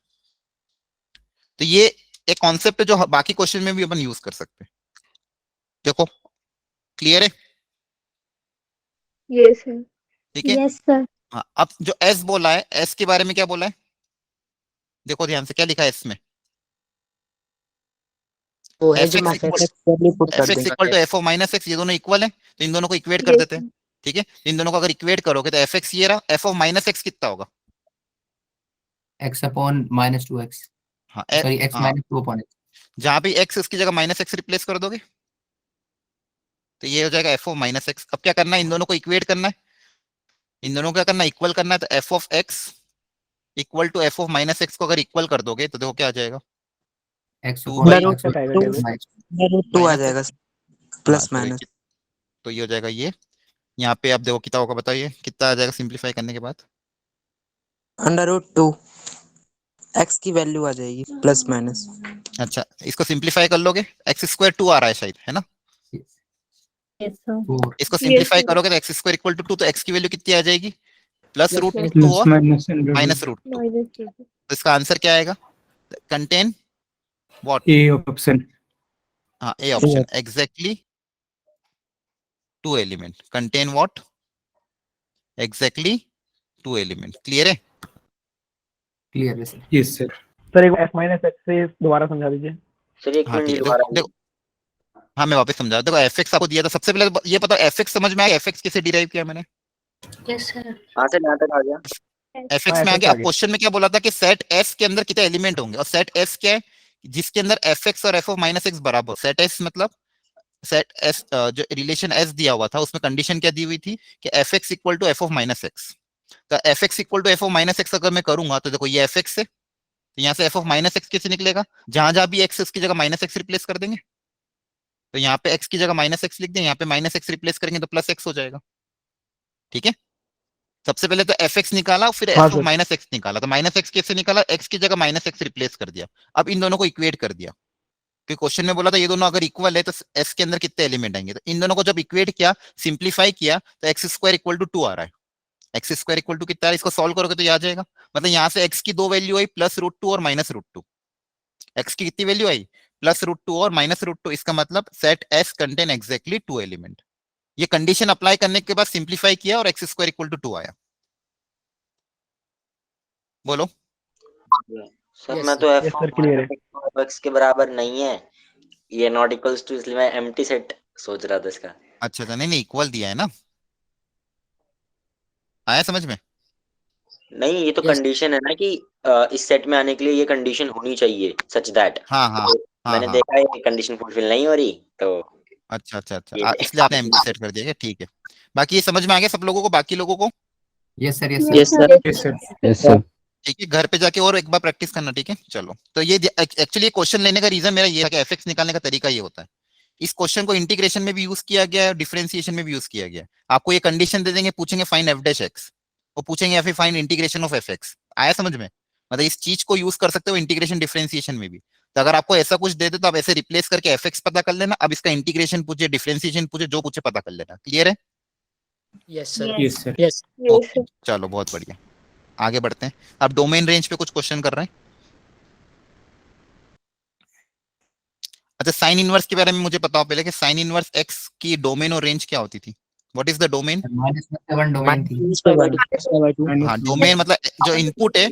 तो ये एक कॉन्सेप्ट है जो बाकी क्वेश्चन में भी अपन यूज कर सकते हैं। देखो क्लियर है? Yes sir. ठीक है, यस सर। हाँ। अब जो एस बोला है, एस के बारे में क्या बोला है, देखो ध्यान से क्या लिखा है इसमें, वो है जो fx मैथ्स वैल्यू पुट कर fx दें equal to f of minus X, ये दोनों इक्वल है तो इन दोनों को इक्वेट कर Yes, देते हैं। ठीक है, इन दोनों को अगर इक्वेट करोगे तो fx ये रहा, f of माइनस एक्स कितना होगा? x अपॉन माइनस 2x, हाँ सॉरी x हाँ, माइनस 2 अपॉन x। जहां भी x उसकी जगह माइनस एक्स रिप्लेस कर दोगे तो ये हो जाएगा f of माइनस एक्स। अब क्या करना है, इन दोनों को इक्वेट करना है, इन दोनों को क्या करना है, इक्वल करना है। तो f of x equal to f of minus X को अगर इक्वल कर दोगे तो देखो क्या आ जाएगा, x 2 upon by root x तक आएगा टू डेविड। माइनस 2 आ माइनस जाएगा हाँ प्लस तो माइनस तो ये हो जाएगा ये। यहाँ पे आप देखो कितना होगा, बताइए कितना आ जाएगा सिंप्लीफाई करने के बाद? √2 x की वैल्यू आ जाएगी प्लस माइनस। अच्छा, इसको सिंप्लीफाई कर लोगे, एक्स स्क्वायर 2 आ रहा है शायद, है ना? yes, sir. 4 इसको Yes, सिंप्लीफाई sir. करोगे तो एक्स स्क्वायर इक्वल टू 2, तो एक्स की वैल्यू कितनी आ जाएगी? प्लस रूट Plus 2 प्लस और minus minus root 2। Minus two. तो इसका आंसर क्या आएगा? Contain what? A option. हाँ A option, exactly 2 element. Contain what? Exactly 2 element. Clear है? क्लियर है सर। Yes sir. सर एक f माइनस एक्स से दोबारा समझा दीजिए। सर एक हाँ मिनट ठीक है, दोबारा देखो हाँ मैं वापस समझा। देखो एफ आपको दिया था, सबसे पहले ये पता एफ समझ में आया, एफ किसे डिराइव किया मैंने? Yes, sir. हाँ सर यहाँ तक आ गया। एफ हाँ, में आ FX गया। आ अब गया। क्वेश्चन में क्या बोला था कि सेट एस के अंदर कितने एलिमेंट होंगे, और सेट एस क्या है? जिसके अंदर एफ और एफ ऑफ माइनस एक्स बराबर। सेट एस मतलब सेट एस, जो रिलेशन एस दिया हुआ था उसमें कंडीशन क्या दी हुई थी कि F X equal to F of minus X. तो F X equal to F of minus X अगर मैं करूंगा तो देखो ये एफ एक्स है, तो यहाँ से एफ ऑफ माइनस एक्स कैसे निकलेगा? जहां जहां भी एक्स उसकी जगह माइनस एक्स रिप्लेस कर देंगे। तो यहाँ पे एक्स की जगह माइनस एक्स लिख दें, यहाँ पे माइनस एक्स रिप्लेस करेंगे तो प्लस एक्स हो जाएगा। ठीक है, सबसे पहले तो एफ एक्स निकाला, फिर हाँ एफ सर। माइनस एक्स निकाला। तो माइनस एक्स कैसे निकाला? एक्स की जगह माइनस एक्स रिप्लेस कर दिया। अब इन दोनों को इक्वेट कर दिया, क्योंकि क्वेश्चन में बोला था ये दोनों अगर इक्वल है तो एस के अंदर कितने एलिमेंट आएंगे। तो इन दोनों को जब इक्वेट किया, सिंप्लीफाई किया, तो एक्स स्क्वायर इक्वल टू 2 आ रहा है। एक्स स्क्वायर इक्वल टू कितना है? इसको सॉल्व करोगे तो ये आ जाएगा। मतलब यहाँ से एक्स की दो वैल्यू आई, प्लस रूट 2 और माइनस रूट 2। एक्स की कितनी वैल्यू आई? प्लस रूट 2 और माइनस रूट 2। इसका मतलब set S contain exactly 2 element. ये कंडीशन अप्लाई करने के बाद सिंप्लीफाई किया और एक्स स्क्वायर इक्वल टू 2 आया। बोलो। सर Yes, मैं sir. तो Yes, एफ sir, clear है। ऑफ एक्स के बराबर नहीं है, ये नॉट इक्वल्स टू, इसलिए मैं एम्प्टी सेट सोच रहा था इसका। अच्छा नहीं इक्वल दिया है ना, आया समझ में? नहीं ये तो Yes. कंडीशन है ना कि इस सेट में आने के लिए ये कंडीशन होनी चाहिए सच दैट। हाँ हाँ हाँ मैंने हाँ। देखा ये कंडीशन फुलफिल नहीं हो रही तो अच्छा अच्छा अच्छा, ये इसलिए आपने एम्प्टी सेट कर दिया क्या? ठीक है, बाकी ये समझ में आ गया सब लोगों को? बाकी लोगों को yes sir, yes Yes, sir. sir. Yes sir. Yes sir. ठीक है, घर पे जाके और एक बार प्रैक्टिस करना। ठीक है चलो, तो ये एक्चुअली क्वेश्चन लेने का रीजन मेरा ये है कि एफएक्स निकालने का तरीका ये होता है। इस क्वेश्चन को इंटीग्रेशन में भी यूज किया गया है, डिफरेंशिएशन में भी यूज किया गया है। आपको ये कंडीशन दे देंगे, पूछेंगे फाइंड एफ डैश एक्स, वो पूछेंगे या फिर find integration of F x. आया समझ में? मतलब इस चीज को यूज कर सकते हो इंटीग्रेशन डिफरेंशिएशन में भी। तो अगर आपको ऐसा कुछ दे दे तो आप ऐसे रिप्लेस करके एफ एक्स पता कर लेना, अब इसका इंटीग्रेशन पूछे, डिफरेंशिएशन पूछे, जो पूछे पता कर लेना। क्लियर है? Yes, sir. Yes sir. Yes. Yes, okay sir. चलो बहुत बढ़िया, आगे बढ़ते हैं। अब डोमेन रेंज पे कुछ क्वेश्चन कर रहे हैं। अच्छा, साइन इनवर्स के बारे में मुझे बताओ पहले कि साइन इनवर्स एक्स की डोमेन और रेंज क्या होती थी? What is the domain? -1 domain थी। Minus pi by 2, plus pi by 2. हाँ डोमेन मतलब जो इनपुट है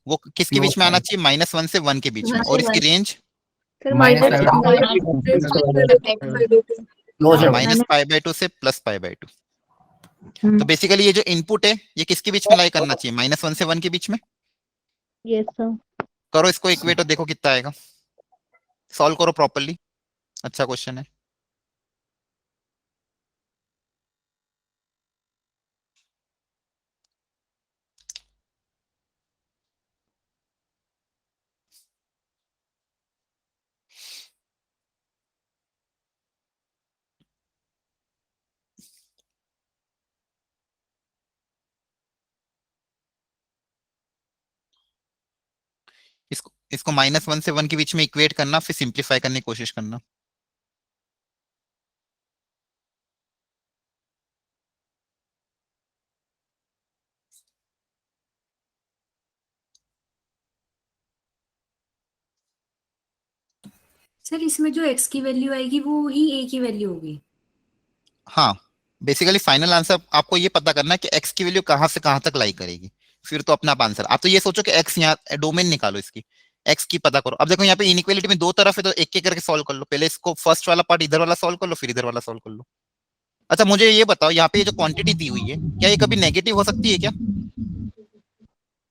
वो किसके बीच में आना चाहिए? -1 से 1 के बीच में। और इसकी range Sir, Minus minus pi by pi two. by two. Close minus pi by 2 से प्लस पाई बाय 2। तो बेसिकली ये जो इनपुट है ये किसके बीच में लाई करना चाहिए? -1 से 1 के बीच में। Yes, sir. करो इसको इक्वेट और देखो कितना आएगा, सॉल्व करो प्रॉपर्ली। अच्छा क्वेश्चन है। इसको -1 से 1 के बीच में इक्वेट करना, फिर सिंप्लीफाई करने की कोशिश करना। सर इसमें जो x की वैल्यू आएगी वो ही a की वैल्यू होगी। हाँ बेसिकली फाइनल आंसर आपको ये पता करना है कि x की वैल्यू कहां से कहां तक लाई करेगी, फिर तो अपना आंसर। आप तो ये सोचो कि x यहाँ डोमेन निकालो इसकी, एक्स की पता करो। अब देखो यहाँ पे इनइक्वालिटी में दो तरफ है तो एक एक करके सॉल्व कर लो। पहले इसको फर्स्ट वाला पार्ट इधर वाला सॉल्व कर लो, फिर इधर वाला सॉल्व कर लो। अच्छा मुझे ये बताओ, यहाँ पे ये जो क्वांटिटी दी हुई है क्या ये कभी नेगेटिव हो सकती है क्या?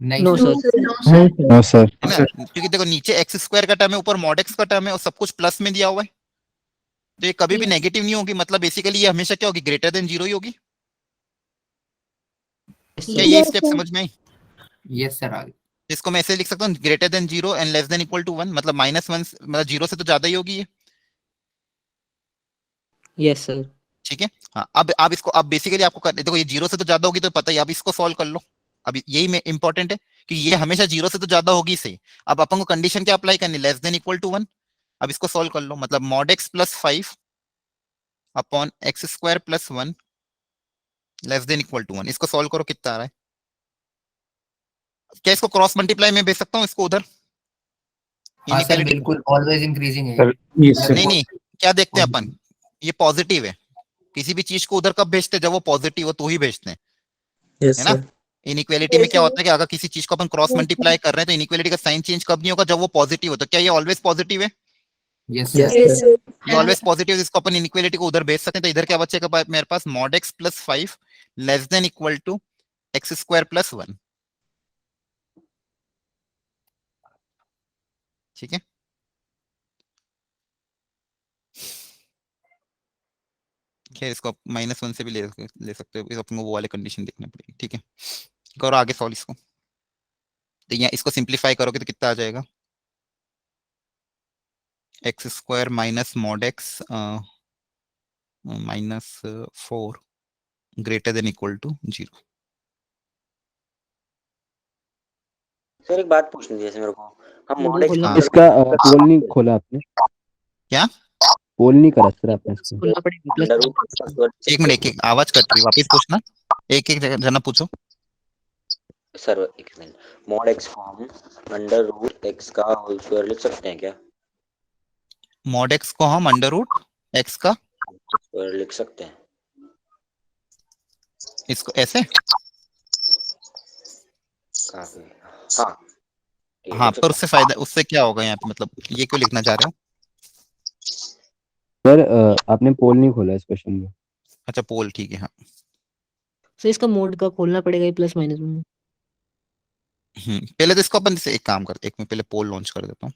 नहीं no sir. Sir. No sir. है ना, क्योंकि देखो नीचे एक्स स्क्वायर का टर्म है, ऊपर मॉड एक्स का टर्म है और सब कुछ प्लस में दिया हुआ है, तो ये कभी भी Yes. नेगेटिव नहीं होगी। मतलब बेसिकली ये हमेशा क्या होगी, ग्रेटर देन जीरो ही होगी। क्या ये स्टेप समझ में आई? यस सर आगे। इसको मैं ऐसे लिख सकता हूँ, greater than zero and less than equal to one, मतलब -1 मतलब जीरो से तो ज्यादा ही होगी ये। Yes sir. ठीक है। हाँ अब इसको अब बेसिकली आपको देखो ये जीरो से तो ज्यादा होगी तो पता ही, अब इसको सॉल्व कर लो। अब यही इंपॉर्टेंट है कि ये हमेशा जीरो से तो ज्यादा होगी सही। अब अपन को कंडीशन क्या अप्लाई करनी, less than equal to one. अब इसको सॉल्व कर लो, मतलब mod X plus 5 upon X square plus 1 less than equal to 1। इसको सॉल्व करो, कितना आ रहा है? क्या इसको क्रॉस मल्टीप्लाई में भेज सकता हूँ इसको उधर? हाँ सर इनइक्वालिटी बिल्कुल ऑलवेज इंक्रीजिंग है। Sir yes sir. नहीं, क्या देखते हैं अपन, ये पॉजिटिव है। किसी भी चीज को उधर कब भेजते हैं, जब वो पॉजिटिव हो तो ही भेजते हैं, यस है ना। सर। इनइक्वालिटी में क्या होता है कि अगर किसी चीज को अपन क्रॉस मल्टीप्लाई कर रहे हैं तो इनइक्वालिटी का साइन चेंज कब नहीं होगा, जब वो पॉजिटिव हो। तो क्या ये ऑलवेज पॉजिटिव है? Yes yes sir. सर। ये ऑलवेज पॉजिटिव, इसको अपन इनइक्वालिटी को उधर भेज सकते हैं। तो इधर क्या बचेगा मेरे पास, mod X plus 5 less than equal to X square plus 1। ठीक है। खैर इसको -1 से भी ले सकते हो, अपन को वो वाले कंडीशन देखने पड़ेगी। ठीक है, करो आगे सॉल्व इसको। तो यहाँ इसको सिंप्लीफाई करोगे तो कितना आ जाएगा, X square minus mod X -4 greater than equal to 0। Sir एक बात पूछनी थी जैसे मेरे को, हम वो मॉड एक्स खोलना इसका पोल नहीं खोला आपने? क्या पोल नहीं करा सर आपने इसको? खोलना पड़ेगा प्लस। अंडर रूट एक मिनट, एक आवाज कट रही, वापस पूछना, एक एक जना पूछो। सर एक मिनट, मॉड एक्स को हम अंडर रूट एक्स का होल स्क्वायर लिख सकते हैं क्या? मॉड एक्स को हम अंडर रूट एक्स का स्क्वायर लिख सकते हैं? इसको ऐसे, काफी हाँ हाँ पर उससे फायदा, उससे क्या होगा यहाँ पे, मतलब ये क्यों लिखना चाह रहे हो? सर आपने पोल नहीं खोला इस क्वेश्चन में। अच्छा पोल, ठीक है हाँ। सर इसका मोड का खोलना पड़ेगा ये प्लस माइनस में। पहले तो इसको अपन से एक काम करते, एक मैं पहले पोल लॉन्च कर देता हूँ।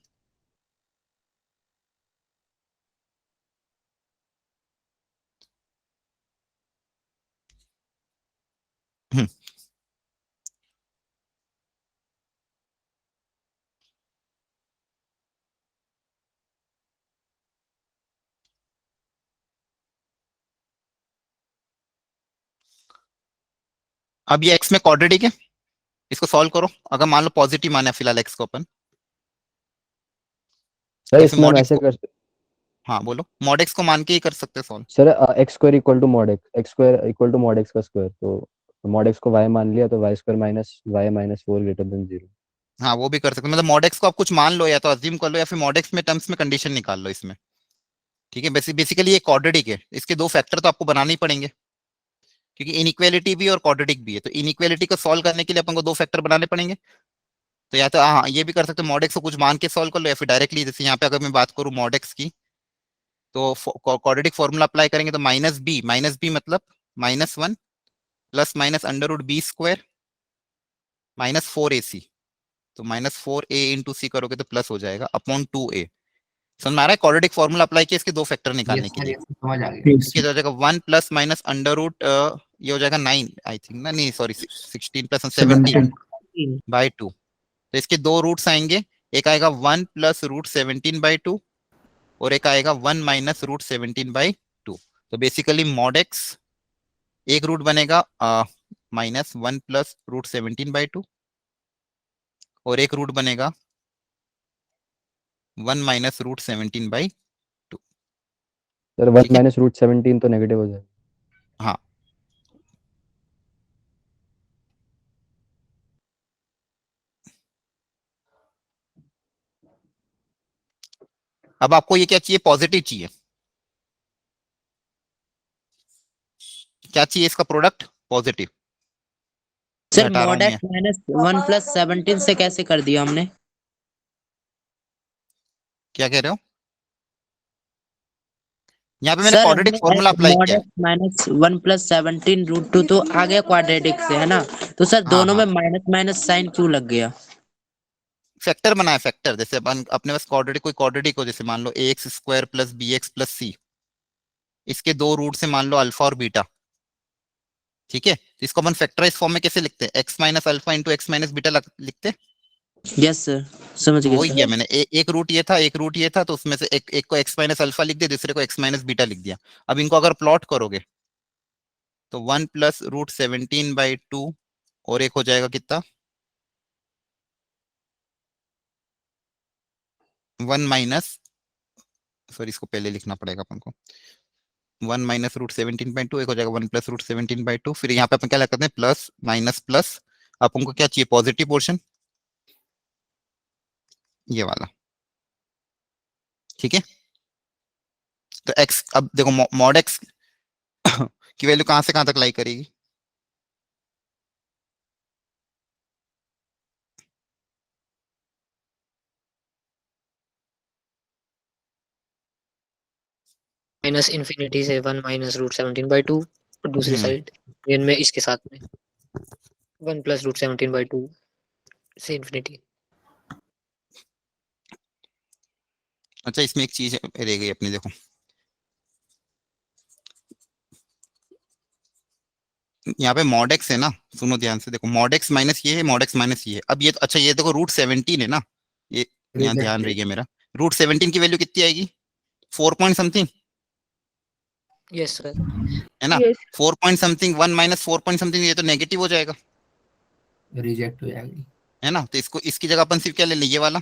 अब ये एक्स में क्वाड्रेटिक है, इसको सॉल्व करो। अगर मान लो पॉजिटिव माना फिलहाल एक्स को अपन, सर या फिर इसमें हम मॉड एक्स ऐसे को, कर हाँ बोलो, मॉड एक्स को मान के ही कर सकते हैं solve. Sir X square equal to mod X, X square equal to mod X का स्क्वायर, तो मॉड एक्स को वाई मान लिया तो Y square minus Y -4 greater than 0। हाँ वो भी कर सकते हैं, मतलब मॉड एक्स को आप कुछ मान लो या तो अज्यूम कर लो, या फिर मॉड एक्स में टर्म्स में कंडीशन निकाल लो इसमें। ठीक है, बेसिकली ये क्वाड्रेटिक है, इसके दो फैक्टर तो आपको बनाने ही पड़ेंगे, क्योंकि इनइक्वालिटी भी और क्वाड्रेटिक भी है। तो इनइक्वालिटी को सॉल्व करने के लिए अपन को दो फैक्टर बनाने पड़ेंगे। तो या तो हाँ ये भी कर सकते हो, मॉड एक्स को कुछ मान के सॉल्व कर लो, या फिर डायरेक्टली जैसे यहाँ पे अगर मैं बात करूँ मॉड एक्स की, तो क्वाड्रेटिक फॉर्मूला अप्लाई करेंगे तो माइनस बी मतलब -1 plus minus under root B square -4ac, तो -4a इंटू सी करोगे तो प्लस हो जाएगा अपॉन 2a। समझ में आ रहा है? क्वाड्रेटिक फॉर्मूला अप्लाई किया इसके दो फैक्टर निकालने के लिए। समझ आ गया। इसके हो जाएगा 1 प्लस माइनस अंडर रूट, ये हो जाएगा 9 आई थिंक ना, नहीं सॉरी 16 प्लस 17 बाई 2। तो इसके दो रूट्स आएंगे, एक आएगा 1 प्लस रूट 17 बाई 2 और एक आएगा 1 माइनस रूट 17 बाई 2। तो बेसिकली मॉड एक्स एक रूट बनेगा -1 प्लस रूट 17 बाई 2 और एक रूट बनेगा 1 minus root 17 by 2। Sir 1 minus root 17 तो नेगेटिव हो जाएगा। हाँ अब आपको ये क्या चाहिए, पॉजिटिव चाहिए, क्या चाहिए इसका प्रोडक्ट, पॉजिटिव। सर हटा रहा हूं मॉड मैं, एक्स -1 + 17 से कैसे कर दिया हमने? क्या कह रहे हो? यहाँ पे मैंने sir quadratic formula apply mod किया है। एक्स माइनस 1+17√2 तो आ गया क्वाड्रेटिक से, है ना? तो सर हाँ दोनों हाँ, में माइनस माइनस साइन क्यों लग गया? फैक्टर बनाया, फैक्टर। जैसे अपन अपने पास क्वाड्रेटिक, कोई क्वाड्रेटिक हो, जैसे मान लो ax² प्लस bx+c, इसके दो रूट से मान लो अल्फा और बीटा, ठीक है? तो इसको अपन फैक्टराइज फॉर्म में कैसे लिखते हैं? x minus alpha into x minus beta लिखते हैं। यस सर, समझ तो गया वही सर। किया मैंने। एक रूट ये था, एक रूट ये था, तो उसमें से एक को x माइनस अल्फा लिख दिया, दूसरे को x माइनस बीटा लिख दिया। अब इनको अगर प्लॉट करोगे तो 1+√17/2, और एक हो जाएगा कितना, 1 माइनस, सॉरी इसको पहले लिखना पड़ेगा अपन को, 1 - √17/2, एक हो जाएगा 1+√17/2। फिर यहाँ पे अपन क्या करते हैं, प्लस माइनस प्लस, अपन को क्या चाहिए, पॉजिटिव पोर्शन, ये वाला, ठीक है? तो x, अब देखो मॉड x की वैल्यू कहां से कहां तक लाई करेगी? माइनस इन्फिनिटी से 1 - √17/2, और दूसरी हम्म साइड में इसके साथ में 1 + √17/2 से इन्फिनिटी। अच्छा, इसमें एक चीज रह गई अपनी, देखो यहाँ पे मॉड x है ना, सुनो ध्यान से, देखो मॉड x माइनस ये है, मॉड x माइनस ये है। अब ये तो, अच्छा ये देखो √17 है ना, ये यहाँ ध्यान रह गया मेरा, √17 की वैल्यू कितनी आएगी, 4 पॉइंट समथिंग, यस सर। है ना? Yes 4 point something, 1 - 4 point something, ये तो नेगेटिव हो जाएगा, रिजेक्ट हो जाएगी, है ना? तो इसको, इसकी जगह अपन सिर्फ क्या ले लें, ये वाला।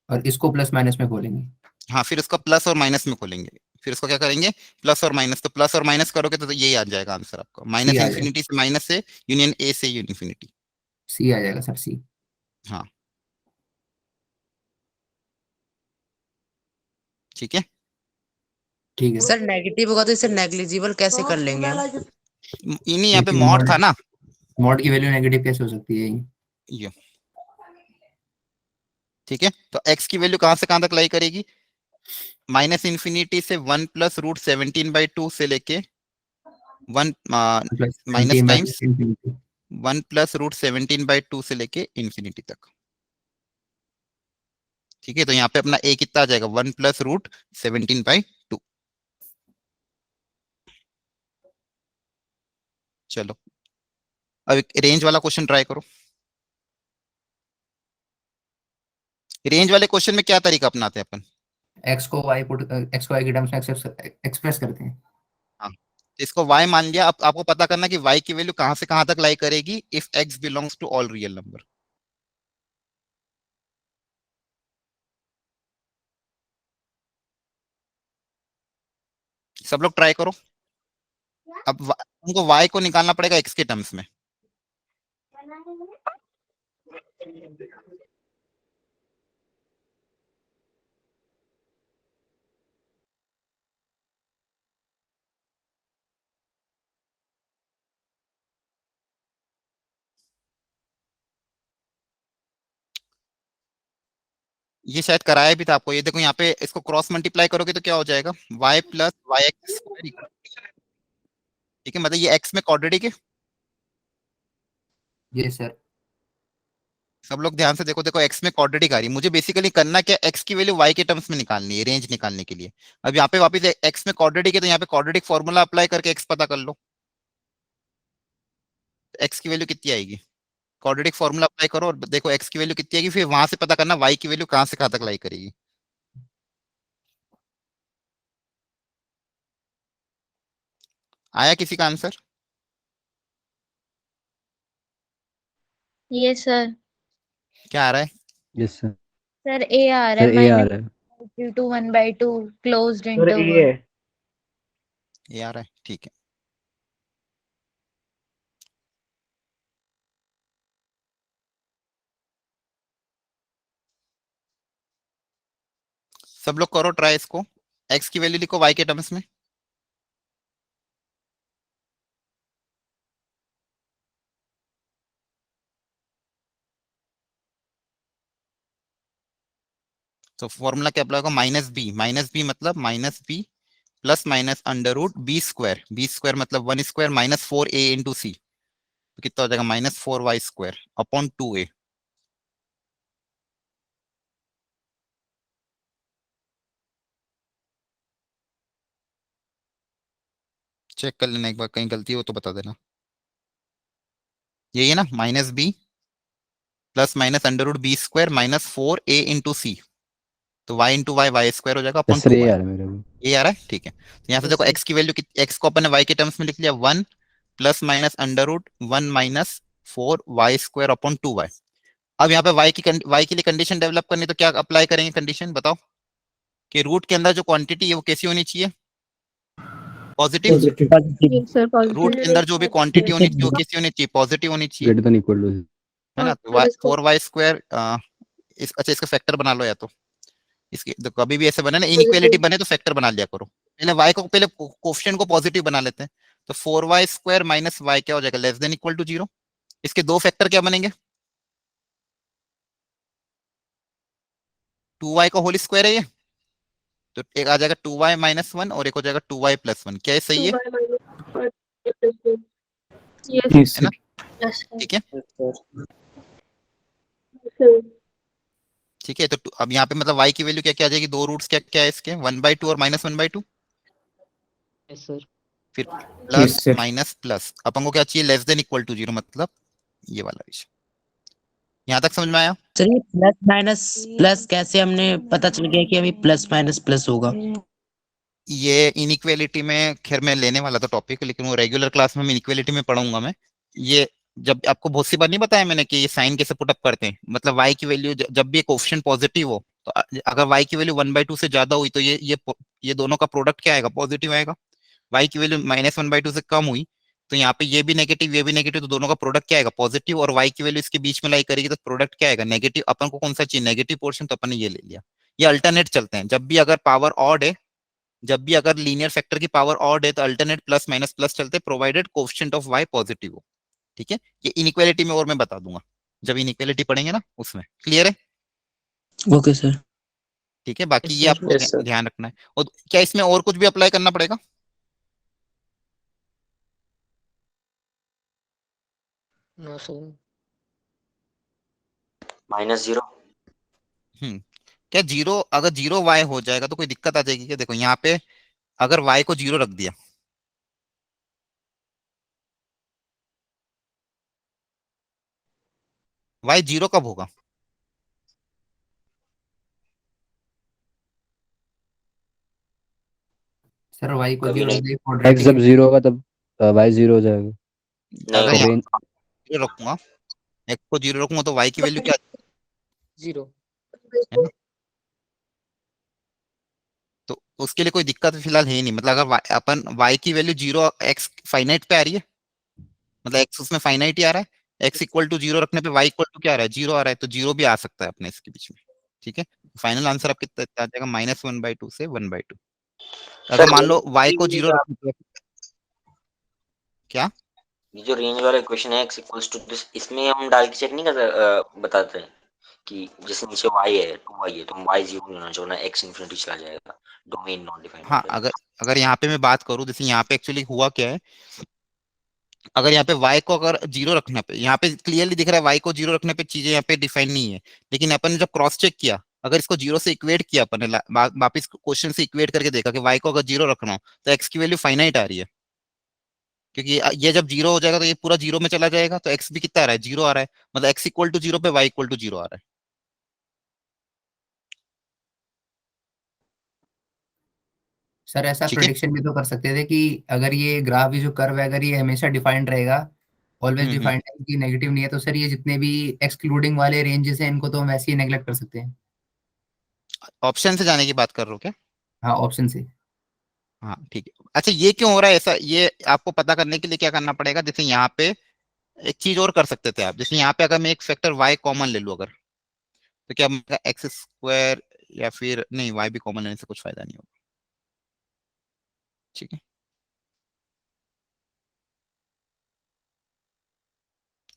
और इसको प्लस माइनस में खोलेंगे। हाँ, फिर उसका प्लस और माइनस में खोलेंगे। फिर उसको क्या करेंगे, प्लस और माइनस। तो प्लस और माइनस करोगे तो यही आ जाएगा आंसर आपका, सी माइनस आ जाएगा, इन्फिनिटी से माइनस से, यूनियन ए से इन्फिनिटी। सी आ जाएगा सर, सी। हाँ, ठीक है। ठीक है सर नेगेटिव होगा तो इसे नेग्लिजिबल कैसे कर लेंगे हम? इन्हीं यहाँ पे क्योंकि मॉड मॉड था ना, मॉड की वैल्यू नेगेटिव कैसे हो सकती है? ये, ठीक है। तो x की वैल्यू कहां से कहां तक लाई करेगी, माइनस इन्फिनिटी से 1 + √17/2 से लेके 1 plus minus 17 times by infinity. 1 + √17/2 से लेके इन्फिनिटी तक, ठीक है? तो यहाँ पे अपना a कितना आ जाएगा, 1 + √17/2। चलो, अब एक रेंज वाला क्वेश्चन ट्राई करो। रेंज वाले क्वेश्चन में क्या तरीका अपनाते हैं अपन? एक्स को वाई के टर्म्स में एक्सप्रेस करते हैं। हाँ, तो इसको y मान लिया। अब आपको पता करना कि y की वैल्यू कहां से कहां तक लाई करेगी, if x belongs to all real number. सब लोग ट्राई करो। अब हमको y को निकालना पड़ेगा x के टर्म्स में। ये शायद कराया भी था आपको, ये देखो यहाँ पे इसको क्रॉस मल्टीप्लाई करोगे तो क्या हो जाएगा, y + yx², ठीक है? मतलब ये x में क्वाड्रेटिक है। ये सर, सब लोग ध्यान से देखो, देखो x में क्वाड्रेटिक आ रही है। मुझे बेसिकली करना क्या, x की वैल्यू y के टर्म्स में निकालनी है, रेंज निकालने के लिए। अब यहाँ पे वापस x में क्वाड्रेटिक है, तो यहाँ पे क्वाड्रेटिक फॉर्मूला अप्लाई करके x पता कर लो, x की वैल्यू कितनी आएगी। क्वाड्रेटिक फॉर्मूला अप्लाई करो और देखो x की वैल्यू कितनी आएगी, फिर वहां से पता करना y की वैल्यू कहां से कहां तक लाई करेगी। आया किसी का आंसर? Yes sir. क्या आ रहा है? Yes sir. सर ए आ रहा सर है, ए आ माइनस रहा है। * 1/2 क्लोज्ड सर ये इंटरवल। है। ये आ रहा है, ठीक है। सब लोग करो ट्राई इसको, x की वैल्यू लिखो y के टर्म्स में। तो फॉर्मूला क्या अप्लाई होगा, माइनस बी मतलब minus B plus minus under root B square मतलब 1 square minus 4a into C, तो कितना हो जाएगा minus 4y square upon 2a। Check कर लेना एक बार, कहीं गलती हो तो बता देना। यही है ना, minus B plus minus under root B square minus 4a into C, तो y इंटू वाई स्क्वायर हो जाएगा अपॉन सर 2y। ये आ रहा है मेरे को। ये आ रहा है, ठीक है। तो यहाँ से देखो x की वैल्यू, x को अपन ने y के टर्म्स में लिख लिया 1 plus minus under root 1 minus 4y square upon 2y। अब यहाँ पे y के लिए कंडीशन डेवलप करनी, तो क्या अप्लाई करेंगे कंडीशन बताओ, कि रूट के अंदर जो क्वांटिटी है वो कैसी होनी चाहिए, पॉजिटिव। रूट के अंदर जो भी क्वांटिटी होनी चाहिए वो कैसी होनी चाहिए, पॉजिटिव होनी चाहिए, ग्रेटर देन इक्वल टू, है ना। तो 4y स्क्वायर अच्छा इसका फैक्टर बना लो, या तो इसके तो कभी भी ऐसे बने ना इनइक्वालिटी बने तो फैक्टर बना लिया करो। पहले y को पहले कोएफिशिएंट को पॉजिटिव बना लेते हैं, तो 4y स्क्वायर माइनस y क्या हो जाएगा, लेस देन इक्वल टू 0। इसके दो फैक्टर क्या बनेंगे, 2y का होल स्क्वायर है ये, तो एक आ जाएगा 2y माइनस 1 और एक हो जाएगा 2y प्लस 1। क्या है, सही है यस ना, सर। ठीक है ठीक है। तो अब यहाँ पे मतलब y की वैल्यू क्या क्या आ जाएगी, दो रूट्स क्या क्या है इसके, 1/2 और माइनस 1/2, यस सर। फिर yes plus sir. Minus plus, अपन को क्या चाहिए, लेस देन इक्वल टू 0, मतलब ये वाला विषय। यहाँ तक समझ में आया। सर ये प्लस माइनस प्लस कैसे हमने पता चल गया कि अभी प्लस माइनस प्लस होगा? ये इनइक्वालिटी में खैर मैं लेने वाला था टॉपिक, लेकिन वो रेगुलर क्लास में इनइक्वालिटी में पढ़ाऊंगा मैं। ये जब आपको बहुत सी बार नहीं बताया मैंने कि ये साइन कैसे पुटअप करते हैं, मतलब y की वैल्यू जब भी कोएफिशिएंट पॉजिटिव हो, तो अगर y की वैल्यू 1/2 से ज्यादा हुई तो ये दोनों का प्रोडक्ट क्या आएगा, पॉजिटिव आएगा। y की वैल्यू माइनस 1/2 से कम हुई तो यहाँ पे ये भी नेगेटिव, तो दोनों का प्रोडक्ट क्या आएगा, पॉजिटिव। और y की वैल्यू इसके बीच में लाई करेगी तो प्रोडक्ट क्या आएगा, नेगेटिव। अपन को कौन सा चाहिए, नेगेटिव पोर्शन, तो अपन ने ये ले लिया। ये अल्टरनेट चलते हैं, जब भी अगर पावर ऑड है, जब भी अगर लीनियर फैक्टर की पावर ऑड है तो अल्टरनेट प्लस माइनस प्लस चलते, provided coefficient of y positive हो। ठीक है, ये इनइक्वालिटी में और मैं बता दूंगा जब इनइक्वालिटी पढ़ेंगे ना उसमें, क्लियर है। Okay sir. ठीक है, बाकी Yes, ये sir. आपको ध्यान रखना है। और क्या इसमें और कुछ भी अप्लाई करना पड़ेगा, नो सर। -0। क्या जीरो, अगर 0y हो जाएगा तो कोई दिक्कत आ जाएगी क्या, देखो यहाँ पे अगर y को 0 रख दिया, y 0 कब होगा, सर वाई को कभी जीरो नहीं। रख एक्स क्वाड्रेटिक जब 0 होगा तब वाई 0 हो जाएगा। नहीं अगर तो यहाँ होगा। रेंज पे 0 रखूंगा, x को 0 रखूंगा तो y की वैल्यू क्या 0। है ना, तो उसके लिए कोई दिक्कत फिलहाल है ही नहीं। मतलब अगर अपन y की वैल्यू 0, x फाइनाइट पे आ रही है, मतलब x उसमें फाइनाइट ही आ रहा है, x इक्वल टू 0 रखने पे y इक्वल टू क्या आ रहा है, 0 आ रहा है, तो 0 भी आ सकता है अपने इसके बीच में। ठीक है, फाइनल आंसर आप कितना आ जाएगा, -1/2 से 1/2। अगर सर मान लो y को 0 रखने पे क्या, ये जो रेंज वाला इक्वेशन है x इक्वल्स टू दिस, इसमें हम डाल के चेक नहीं कर बताते हैं कि जैसे नीचे y है 2y है तो y 0 नहीं होना चाहिए ना, x इन्फिनिटी चला जाएगा, डोमेन नॉट डिफाइंड हाँ होता है। अगर यहाँ पे मैं बात करूँ, जैसे यहाँ पे एक्चुअली हुआ क्या है, अगर यहाँ पे y को अगर 0 रखने पे, यहाँ पे क्लियरली दिख रहा है y को 0 रखने पे चीजें यहाँ पे डिफाइन नहीं है, लेकिन अपन ने जब क्रॉस चेक किया, अगर इसको 0 से इक्वेट किया अपन ने वापिस क्वेश्चन से इक्वेट करके देखा कि y को अगर 0 रखना हो तो x की वैल्यू फाइनाइट आ रही है, क्योंकि ये जब 0 हो जाएगा तो ये पूरा 0 में चला जाएगा, तो x भी कितना आ रहा है, 0 आ रहा है, मतलब x इक्वल टू 0 पे y इक्वल टू 0 आ रहा है। सर ऐसा ठीक है, प्रिडिक्शन भी तो कर सकते थे कि अगर ये ग्राफ, ये जो कर्व है, अगर ये हमेशा डिफाइंड रहेगा, ऑलवेज हम्म। डिफाइंड है कि नेगेटिव नहीं है, तो सर ये जितने भी एक्सक्लूडिंग वाले रेंजेस हैं इनको तो हम वैसे ही नेगलेक्ट कर सकते हैं। ऑप्शन से जाने की बात कर रहे हो क्या, हाँ, ऑप्शन से। हाँ ठीक है। अच्छा ये क्यों हो रहा है ऐसा, ये आपको पता करने के लिए क्या करना पड़ेगा, जैसे यहाँ पे एक चीज और कर सकते थे आप, जैसे यहाँ पे अगर मैं एक फैक्टर y कॉमन ले लूं अगर, तो क्या एक्स स्क्वायर, या फिर नहीं y भी कॉमन लेने से कुछ फायदा नहीं होगा। ठीक है,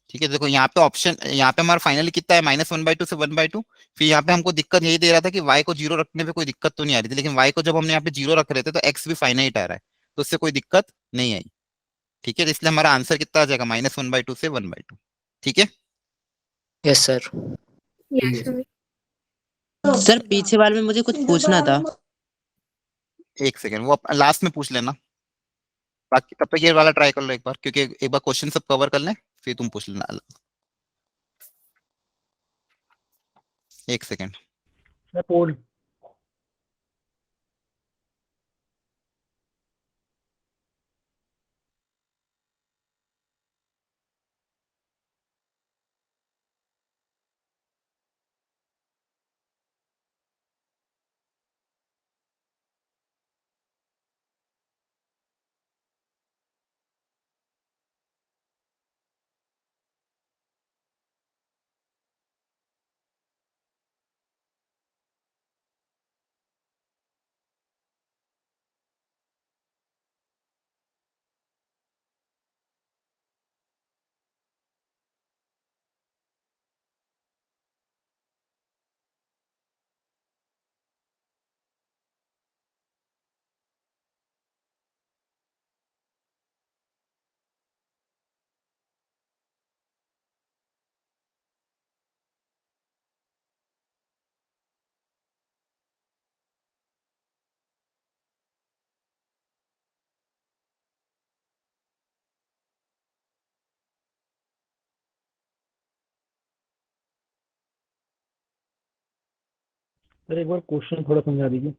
ठीक है, देखो यहाँ पे ऑप्शन, यहाँ पे हमारा फाइनली कितना है, -1/2 से 1/2। फिर यहाँ पे हमको दिक्कत यही दे रहा था कि y को 0 रखने पे कोई दिक्कत तो नहीं आ रही थी, लेकिन y को जब हमने यहाँ पे 0 रख रहे थे तो x भी फाइनाइट आ रहा है, तो उससे कोई दिक्कत नहीं आई। ठीक है, तो इसलिए हमारा आंसर कितना आ जाएगा, -1/2 से 1/2। ठीक है, यस सर। ठीक है सर। सर पीछे वाले में मुझे कुछ पूछना था। एक सेकेंड, वो लास्ट में पूछ लेना, बाकी तब तक ये वाला ट्राई कर लो एक बार, क्योंकि एक बार क्वेश्चन सब कवर कर लें फिर तुम पूछ लेना। एक सेकेंड। सर पोल। सर एक बार क्वेश्चन थोड़ा समझा दीजिए।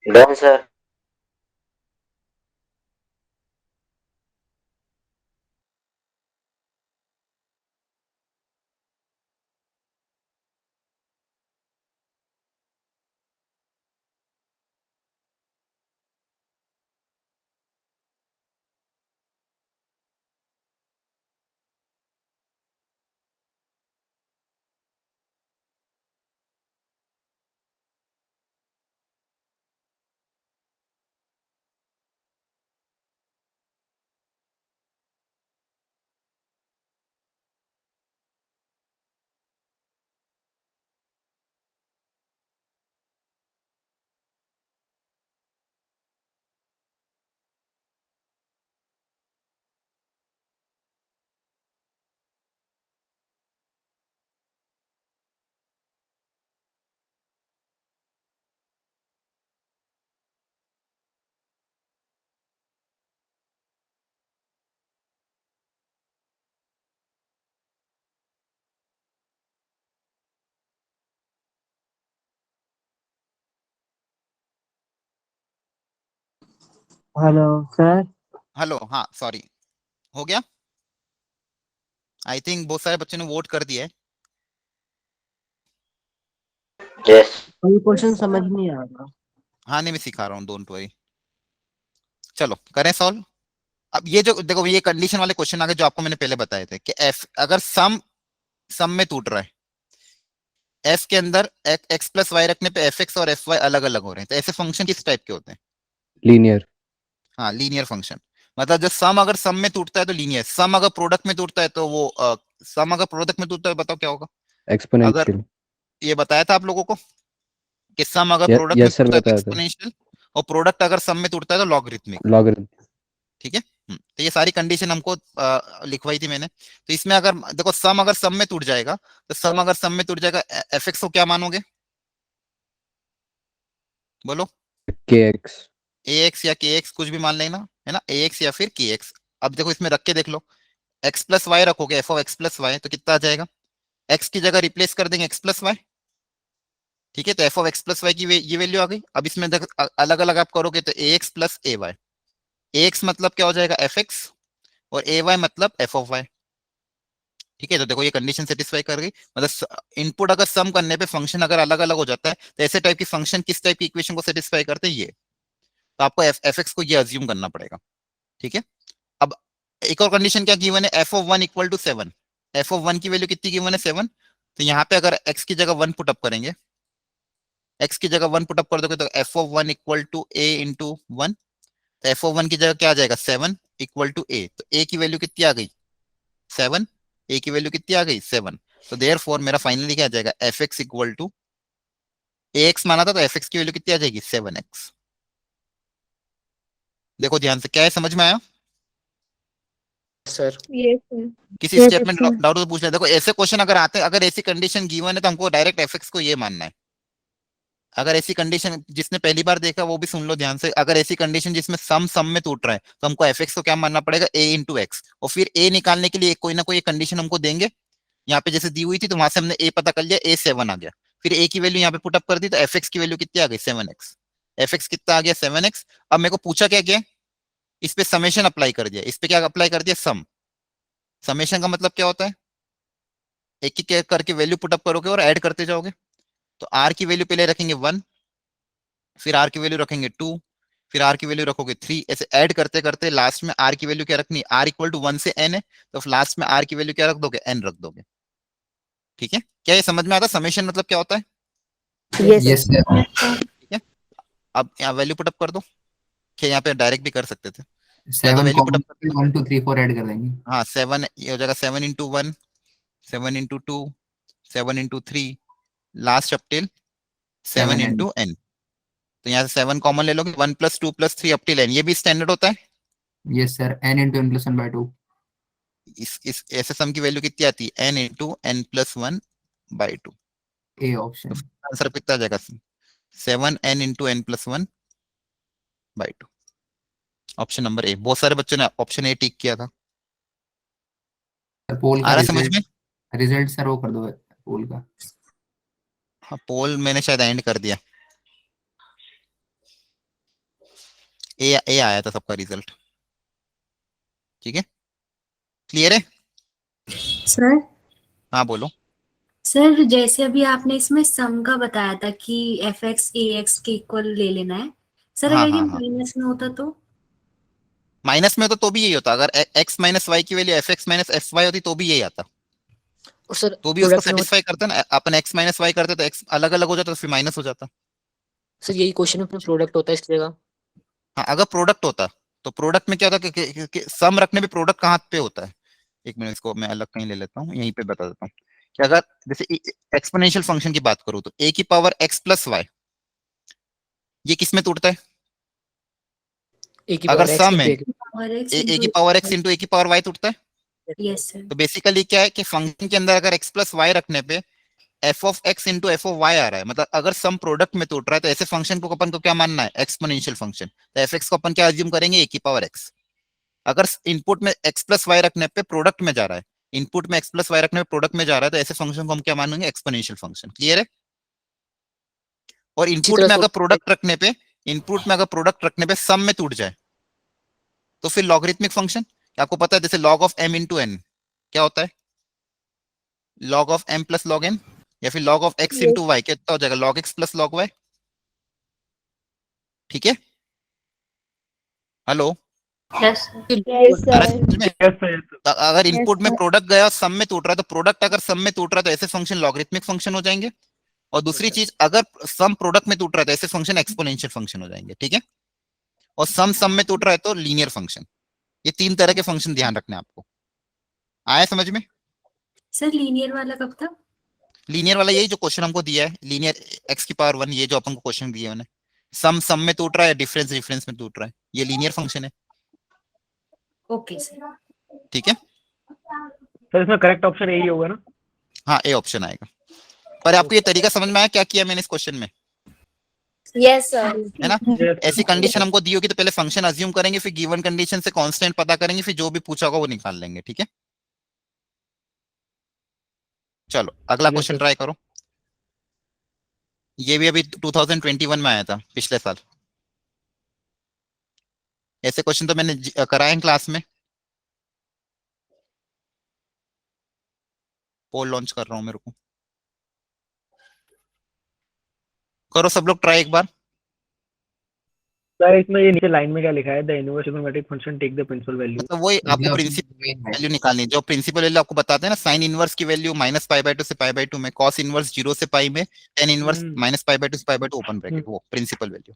Done sir. Hello sir. Hello, हाँ सॉरी, हो गया। आई थिंक बहुत सारे बच्चों ने वोट कर दिया है। यस ये क्वेश्चन समझ नहीं आ रहा। हाँ नहीं मैं सिखा रहा हूँ, डोंट वरी। चलो करें सॉल्व। अब ये जो देखो ये कंडीशन वाले क्वेश्चन आ गए जो आपको मैंने पहले बताए थे कि एफ अगर सम में टूट रहा है, एफ के अंदर एक्स प्लस वाई रखने पे एफ एक्स और एफ वाई अलग अलग हो रहे हैं, तो ऐसे फंक्शन किस टाइप के होते हैं? लीनियर। हाँ लीनियर फंक्शन। मतलब जब सम अगर सम में टूटता है तो लीनियर, सम अगर प्रोडक्ट में टूटता है तो वो सम अगर प्रोडक्ट में टूटता है बताओ क्या होगा? अगर एक्सपोनेंशियल। ये बताया था आप लोगों को कि सम अगर प्रोडक्ट में यस सर टूटता है तो बताया था। एक्सपोनेंशियल, और प्रोडक्ट अगर सम में टूटता है तो लॉगरिथमिक। लॉगरिथम। ठीक है। तो ये सारी कंडीशन हमको लिखवाई थी मैंने। तो इसमें अगर देखो सम अगर सम में टूट जाएगा, तो सम अगर सम में टूट जाएगा, एफ एक्स को क्या मानोगे? बोलो। के एक्स। ए एक्स या के एक्स कुछ भी मान लेना है ना, ए एक्स या फिर के एक्स। अब देखो इसमें रख के देख लो, एक्स प्लस वाई रखोगे, F of X plus Y, तो कितना आ जाएगा? एक्स की जगह रिप्लेस कर देंगे एक्स प्लस वाई। ठीक है, तो F of X plus Y की ये वैल्यू आ गई। अब इसमें देखो अलग अलग आप करोगे तो ए एक्स प्लस ए वाई, ए एक्स मतलब क्या हो जाएगा? एफ एक्स, और ए वाई मतलब एफ ऑफ वाई। ठीक है, तो देखो ये कंडीशन सेटिस्फाई कर गई। मतलब इनपुट अगर सम करने पे फंक्शन अगर अलग अलग हो जाता है, तो ऐसे टाइप की फंक्शन किस टाइप की इक्वेशन को सेटिस्फाई करते हैं? ये तो आपको एफ एक्स को ये अज्यूम करना पड़ेगा। ठीक है। अब एक और कंडीशन क्या गिवन है? F of one equal to 7। F of one की वैल्यू कितनी गिवन है? 7। तो यहाँ पे अगर एक्स की जगह 1 पुटअप करेंगे, एक्स की जगह 1 पुटअप कर दोगे तो F of one equal to A into 1। तो एफ ऑफ वन की जगह क्या आ जाएगा? 7 इक्वल टू ए। तो ए की वैल्यू कितनी आ गई? 7। ए की वैल्यू कितनी आ गई? 7। तो देयरफॉर मेरा फाइनली क्या आ जाएगा? F X equal to A X माना था, तो एफ एक्स की वैल्यू कितनी आ जाएगी? 7x। देखो ध्यान से, क्या है समझ में आया? सर किसी स्टेप में डाउट तो पूछ ले। देखो ऐसे क्वेश्चन अगर आते हैं, अगर ऐसी कंडीशन गिवन है तो हमको डायरेक्ट एफ एक्स को ये मानना है। अगर ऐसी कंडीशन जिसने पहली बार देखा वो भी सुन लो ध्यान से, अगर ऐसी कंडीशन जिसमें सम में टूट रहा है तो हमको एफ एक्स को क्या मानना पड़ेगा? ए इंटू एक्स। और फिर ए निकालने के लिए कोई ना कोई कंडीशन हमको देंगे। यहाँ पे जैसे दी हुई थी तो वहां से हमने ए पता कर लिया, ए 7 आ गया। फिर ए की वैल्यू यहाँ पे पुटअप कर दी, तो एफ एक्स की वैल्यू कितनी आ गई? 7x। एफ एक्स कितना आ गया? 7x। अब मेरे को पूछा क्या क्या? इस पे समेशन अप्लाई कर दिया। इस पे क्या अप्लाई कर दिया? सम। समेशन का मतलब क्या होता है? एक एक करके वैल्यू पुटअप करोगे और ऐड करते जाओगे। तो आर की वैल्यू पहले रखेंगे 1, फिर आर की वैल्यू रखेंगे 2, फिर आर की वैल्यू रखोगे 3, ऐसे ऐड करते करते लास्ट में आर की वैल्यू क्या रखनी? आर इक्वल टू 1 से n है, तो लास्ट में आर की वैल्यू क्या रख दोगे? n रख दोगे। ठीक है, क्या ये समझ में आता है समेशन मतलब क्या होता है? Yes sir. ठीक है, अब यहाँ वैल्यू पुटअप कर दो। क्या यहाँ पे डायरेक्ट भी कर सकते थे, या तो 7 वैल्यू पुटअप कर दो। 1 2 3 4 ऐड कर देंगे। हाँ 7 ये हो जाएगा, 7 into 1, 7 into 2, 7 into 3, last up till 7 7n। Into n। तो यहाँ से 7 कॉमन ले लोगे, 1 + 2 + 3 अप टिल n, ये भी स्टैंडर्ड होता है। Yes sir, n into n plus 1/2। इस ऐसे सम की वैल्यू कितनी आती है? n into n + 1/2। A option. Answer कितना आ जाएगा? 7n into n + 1/2। Option number A. बहुत सारे बच्चों ने ऑप्शन ए टिक किया था। पोल का आ रहा समझ में? रिजल्ट सर वो कर दो पोल का। हाँ पोल मैंने शायद एंड कर दिया। ए आया था सबका रिजल्ट। ठीक है, क्लियर है? सर हाँ बोलो। सर जैसे अभी आपने इसमें सम का बताया था कि एफ एक्स ए एक्स के इक्वल ले लेना है सर, हाँ अगर ये हाँ हाँ, माइनस में होता तो? माइनस में तो भी यही होता। अगर x माइनस वाई की value fx minus F Y होती तो भी यही आता। और सर तो भी उसको प्रोडक्ट में सेटिस्फाई करता ना। अपन x माइनस वाई करते तो x अलग अलग हो जाता, तो फिर माइनस हो जाता। सर यही क्वेश्चन में प्रोडक्ट होता है इस जगह। हाँ अगर प्रोडक्ट होता तो प्रोडक्ट में क्या होता कि सम रखने पे प्रोडक्ट कहाँ पे होता है? एक मिनट, इसको मैं अलग कहीं ले लेता हूँ, यहीं पे बता देता हूँ कि अगर जैसे एक्सपोनेंशियल फंक्शन की बात करूँ तो a की पावर x प्लस वाई, ये किस में टूटता है? ए की अगर पावर सम है और एक्स a की पावर x इंटू a की पावर y टूटता है। Yes sir. तो बेसिकली क्या है कि फंक्शन के अंदर अगर x प्लस वाई रखने पे F of X into F of Y आ रहा है, मतलब अगर सम प्रोडक्ट में टूट रहा है तो ऐसे फंक्शन को अपन को क्या मानना है? Exponential function. तो एफ एक्स को अपन क्या अज्यूम करेंगे? ए की पावर एक्स। अगर इनपुट में एक्स प्लस वाई रखने पे प्रोडक्ट में जा रहा है, इनपुट में एक्स प्लस वाई रखने पे प्रोडक्ट में जा रहा है, तो ऐसे फंक्शन को हम क्या मानेंगे? Exponential function. क्लियर है? और इनपुट में अगर प्रोडक्ट रखने पे, इनपुट में अगर प्रोडक्ट रखने पे सम में टूट जाए तो फिर लॉगरिथमिक फंक्शन। आपको पता है जैसे log of m into N क्या होता है? Log of m plus log n। या फिर log of x into y कितना हो जाएगा, log x plus log y। ठीक है, हेलो, यस यस आ रहा है सर। समझ में? Yes sir, yes sir. अगर यस इनपुट में सर। प्रोडक्ट गया सम में टूट रहा है तो प्रोडक्ट अगर सम में टूट रहा है तो ऐसे फंक्शन लॉगरिथमिक फंक्शन हो जाएंगे, और दूसरी चीज अगर सम प्रोडक्ट में टूट रहा है तो ऐसे फंक्शन एक्सपोनेंशियल फंक्शन हो जाएंगे। ठीक है, और सम सम में टूट रहा है तो लीनियर फंक्शन। ये 3 तरह के फंक्शन ध्यान रखने हैं आपको। आया समझ में? सर लीनियर वाला कब था? लीनियर वाला यही जो क्वेश्चन हमको दिया है, लीनियर एक्स की पावर 1, ये जो अपन को क्वेश्चन दिया है उन्हें, सम सम में टूट रहा है, डिफरेंस डिफरेंस में टूट रहा है, ये लीनियर फंक्शन है। Okay sir. ठीक है, सर इसमें करेक्ट ऑप्शन यही होगा ना? हाँ ए ऑप्शन आएगा। पर आपको ये तरीका समझ में आया क्या किया मैंने इस क्वेश्चन में, यस सर। है ना? यस ऐसी कंडीशन हमको दी होगी तो पहले फंक्शन अज्यूम करेंगे, फिर गिवन कंडीशन से कांस्टेंट पता करेंगे, फिर जो भी पूछा होगा वो निकाल लेंगे। ठीक है, चलो अगला ठीक है क्वेश्चन सर। ट्राई करो। ये भी अभी 2021 में आया था, पिछले साल। ऐसे क्वेश्चन तो मैंने कराए हैं क्लास में। पोल लॉन्च कर रहा हूँ, मेरे को करो सब लोग ट्राई एक बार। सर इसमें ये नीचे लाइन में क्या लिखा है, the inverse trigonometric function take the principal value. मतलब वही आपको प्रिंसिपल वैल्यू निकालनी है, जो प्रिंसिपल वैल्यू आपको बताते हैं ना, साइन इनवर्स की वैल्यू -π/2 से π/2 में, कॉस इनवर्स 0 से पाई में, टेन इनवर्स -π/2 से π/2 ओपन ब्रैकेट, वो प्रिंसिपल वैल्यू।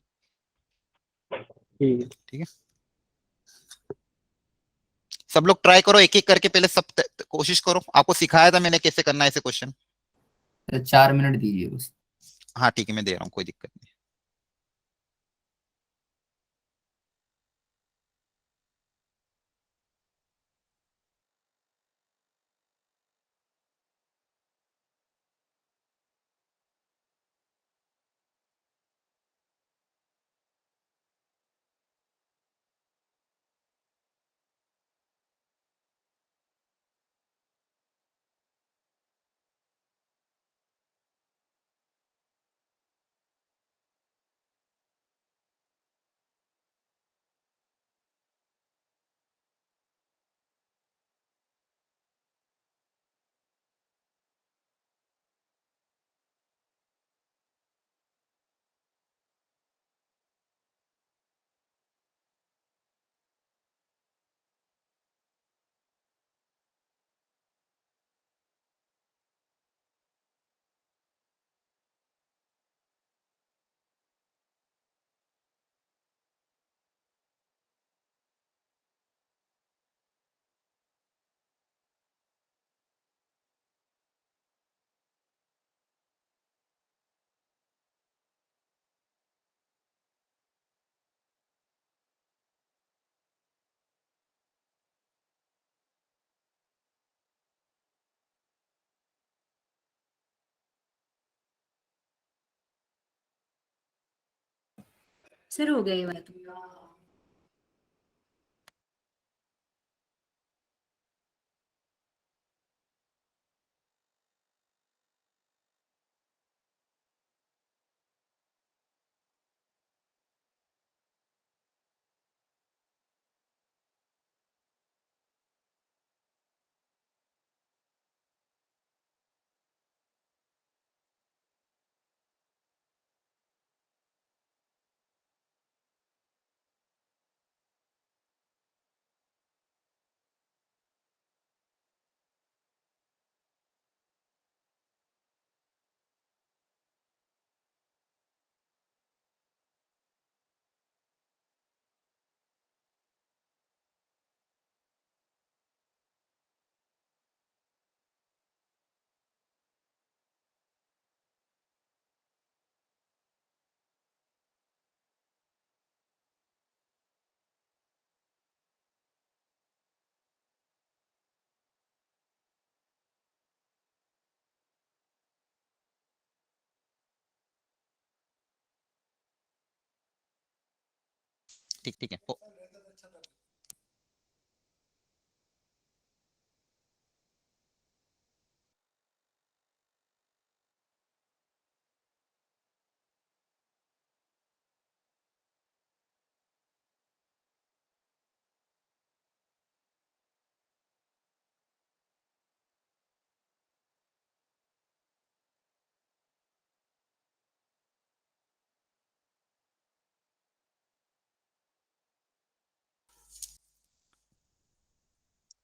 ठीक है। ठीक है, सब लोग ट्राई करो एक एक करके, पहले सब कोशिश करो। आपको सिखाया था मैंने कैसे करना है ऐसे क्वेश्चन। 4 मिनट दीजिए बस। हाँ ठीक है, मैं दे रहा हूँ, कोई दिक्कत नहीं। सर हो गया ये वाला तो। ठीक ठीक है।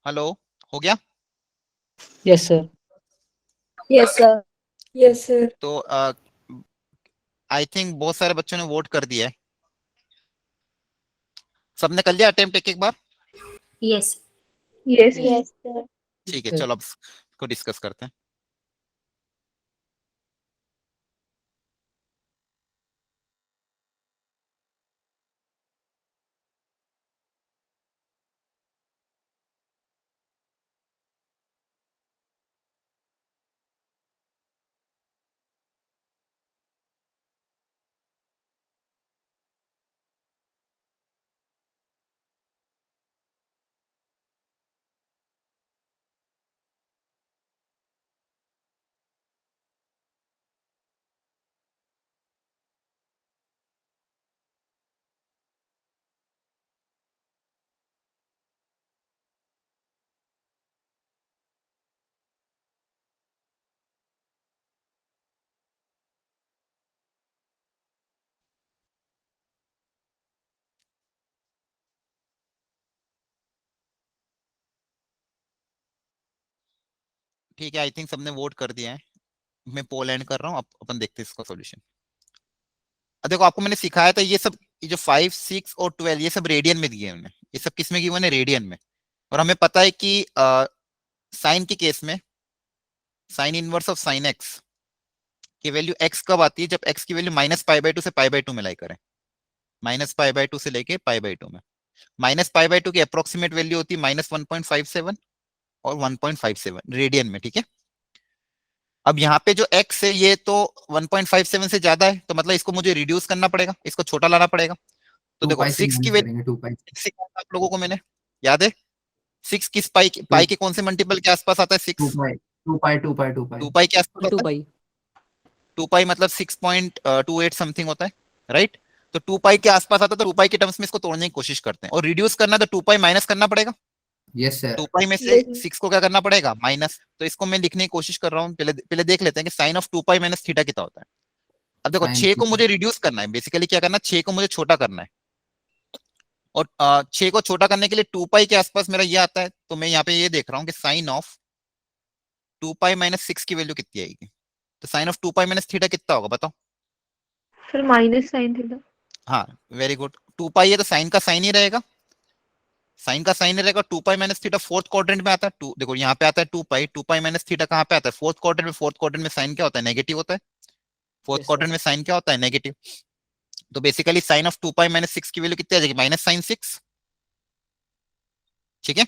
हेलो, हो गया? Yes sir. Yes, sir. Yes, sir. तो आई थिंक बहुत सारे बच्चों ने वोट कर दिया है। सबने कर लिया अटेम्प्ट एक एक बार? यस। Yes. Yes, sir. ठीक है, Sir. चलो अब इसको डिस्कस करते हैं। ठीक है, आई थिंक सबने वोट कर दिया है। मैं पोल एंड कर रहा हूँ, अपन देखते हैं इसका सॉल्यूशन। देखो, आपको मैंने सिखाया था ये सब, ये जो 5, 6 और 12 ये सब रेडियन में दिए हैं। ये सब किस में गिवन है? रेडियन में। और हमें पता है कि साइन के केस में sine inverse of sine x की वैल्यू एक्स कब आती है? जब एक्स की वैल्यू -π/2 से π/2 में लाई करें। -π/2 से लेके π/2 में। -π/2 की अप्रोक्सीमेट वैल्यू होती है -1.57 और 1.57 रेडियन में। ठीक है, अब यहाँ पे जो x है ये तो 1.57 से ज्यादा है, तो मतलब इसको मुझे रिड्यूस करना पड़ेगा, इसको छोटा लाना पड़ेगा। तो 2 देखो पाई से 6 की minus वैल्यू करेंगे 2 पाई। सिखाया था आप लोगों को मैंने, याद है? 6 किस पाई के कौन से मल्टीपल के आसपास आता है? 2 6 पाई 2 पाई 2 पाई 2 पाई 2 पाई के आसपास 2 आता है। पाई 2 पाई मतलब 6.28 समथिंग होता है, राइट? तो 2 पाई के आसपास आता है, तो 2 पाई के टर्म्स में इसको तोड़ने की कोशिश करते हैं, और रिड्यूस करना तो 2 पाई माइनस करना पड़ेगा। Yes sir. 2 पाई में से 6 को क्या करना पड़ेगा? माइनस। तो इसको मैं लिखने की कोशिश कर रहा हूँ। पहले देख लेते हैं कि sine of 2 pi minus theta कितना होता है। अब देखो, 6 को मुझे रिड्यूस करना है, बेसिकली क्या करना है, 6 को मुझे छोटा करना है। और 6 को छोटा करने के लिए 2 पाई के आसपास मेरा ये आता है, तो मैं यहाँ पे ये देख रहा हूँ कि साइन ऑफ 2 पाई माइनस 6 की वैल्यू कितनी आएगी। तो sine of 2 pi minus theta कितना होगा बताओ? फिर माइनस साइन थीटा। हाँ, वेरी गुड। 2 पाई है तो साइन का साइन ही रहेगा, साइन का साइन रहेगा। 2 pi minus theta fourth quadrant में आता है। देखो यहाँ पे आता है 2 पाई माइनस थीटा कहाँ पे आता है? फोर्थ क्वाड्रेंट में। फोर्थ क्वाड्रेंट में साइन क्या होता है? नेगेटिव होता है। Fourth Yes, quadrant sir. में साइन क्या होता है? नेगेटिव। तो basically sine of 2 pi minus 6 की वैल्यू कितनी आ जाएगी? -sin6। ठीक है,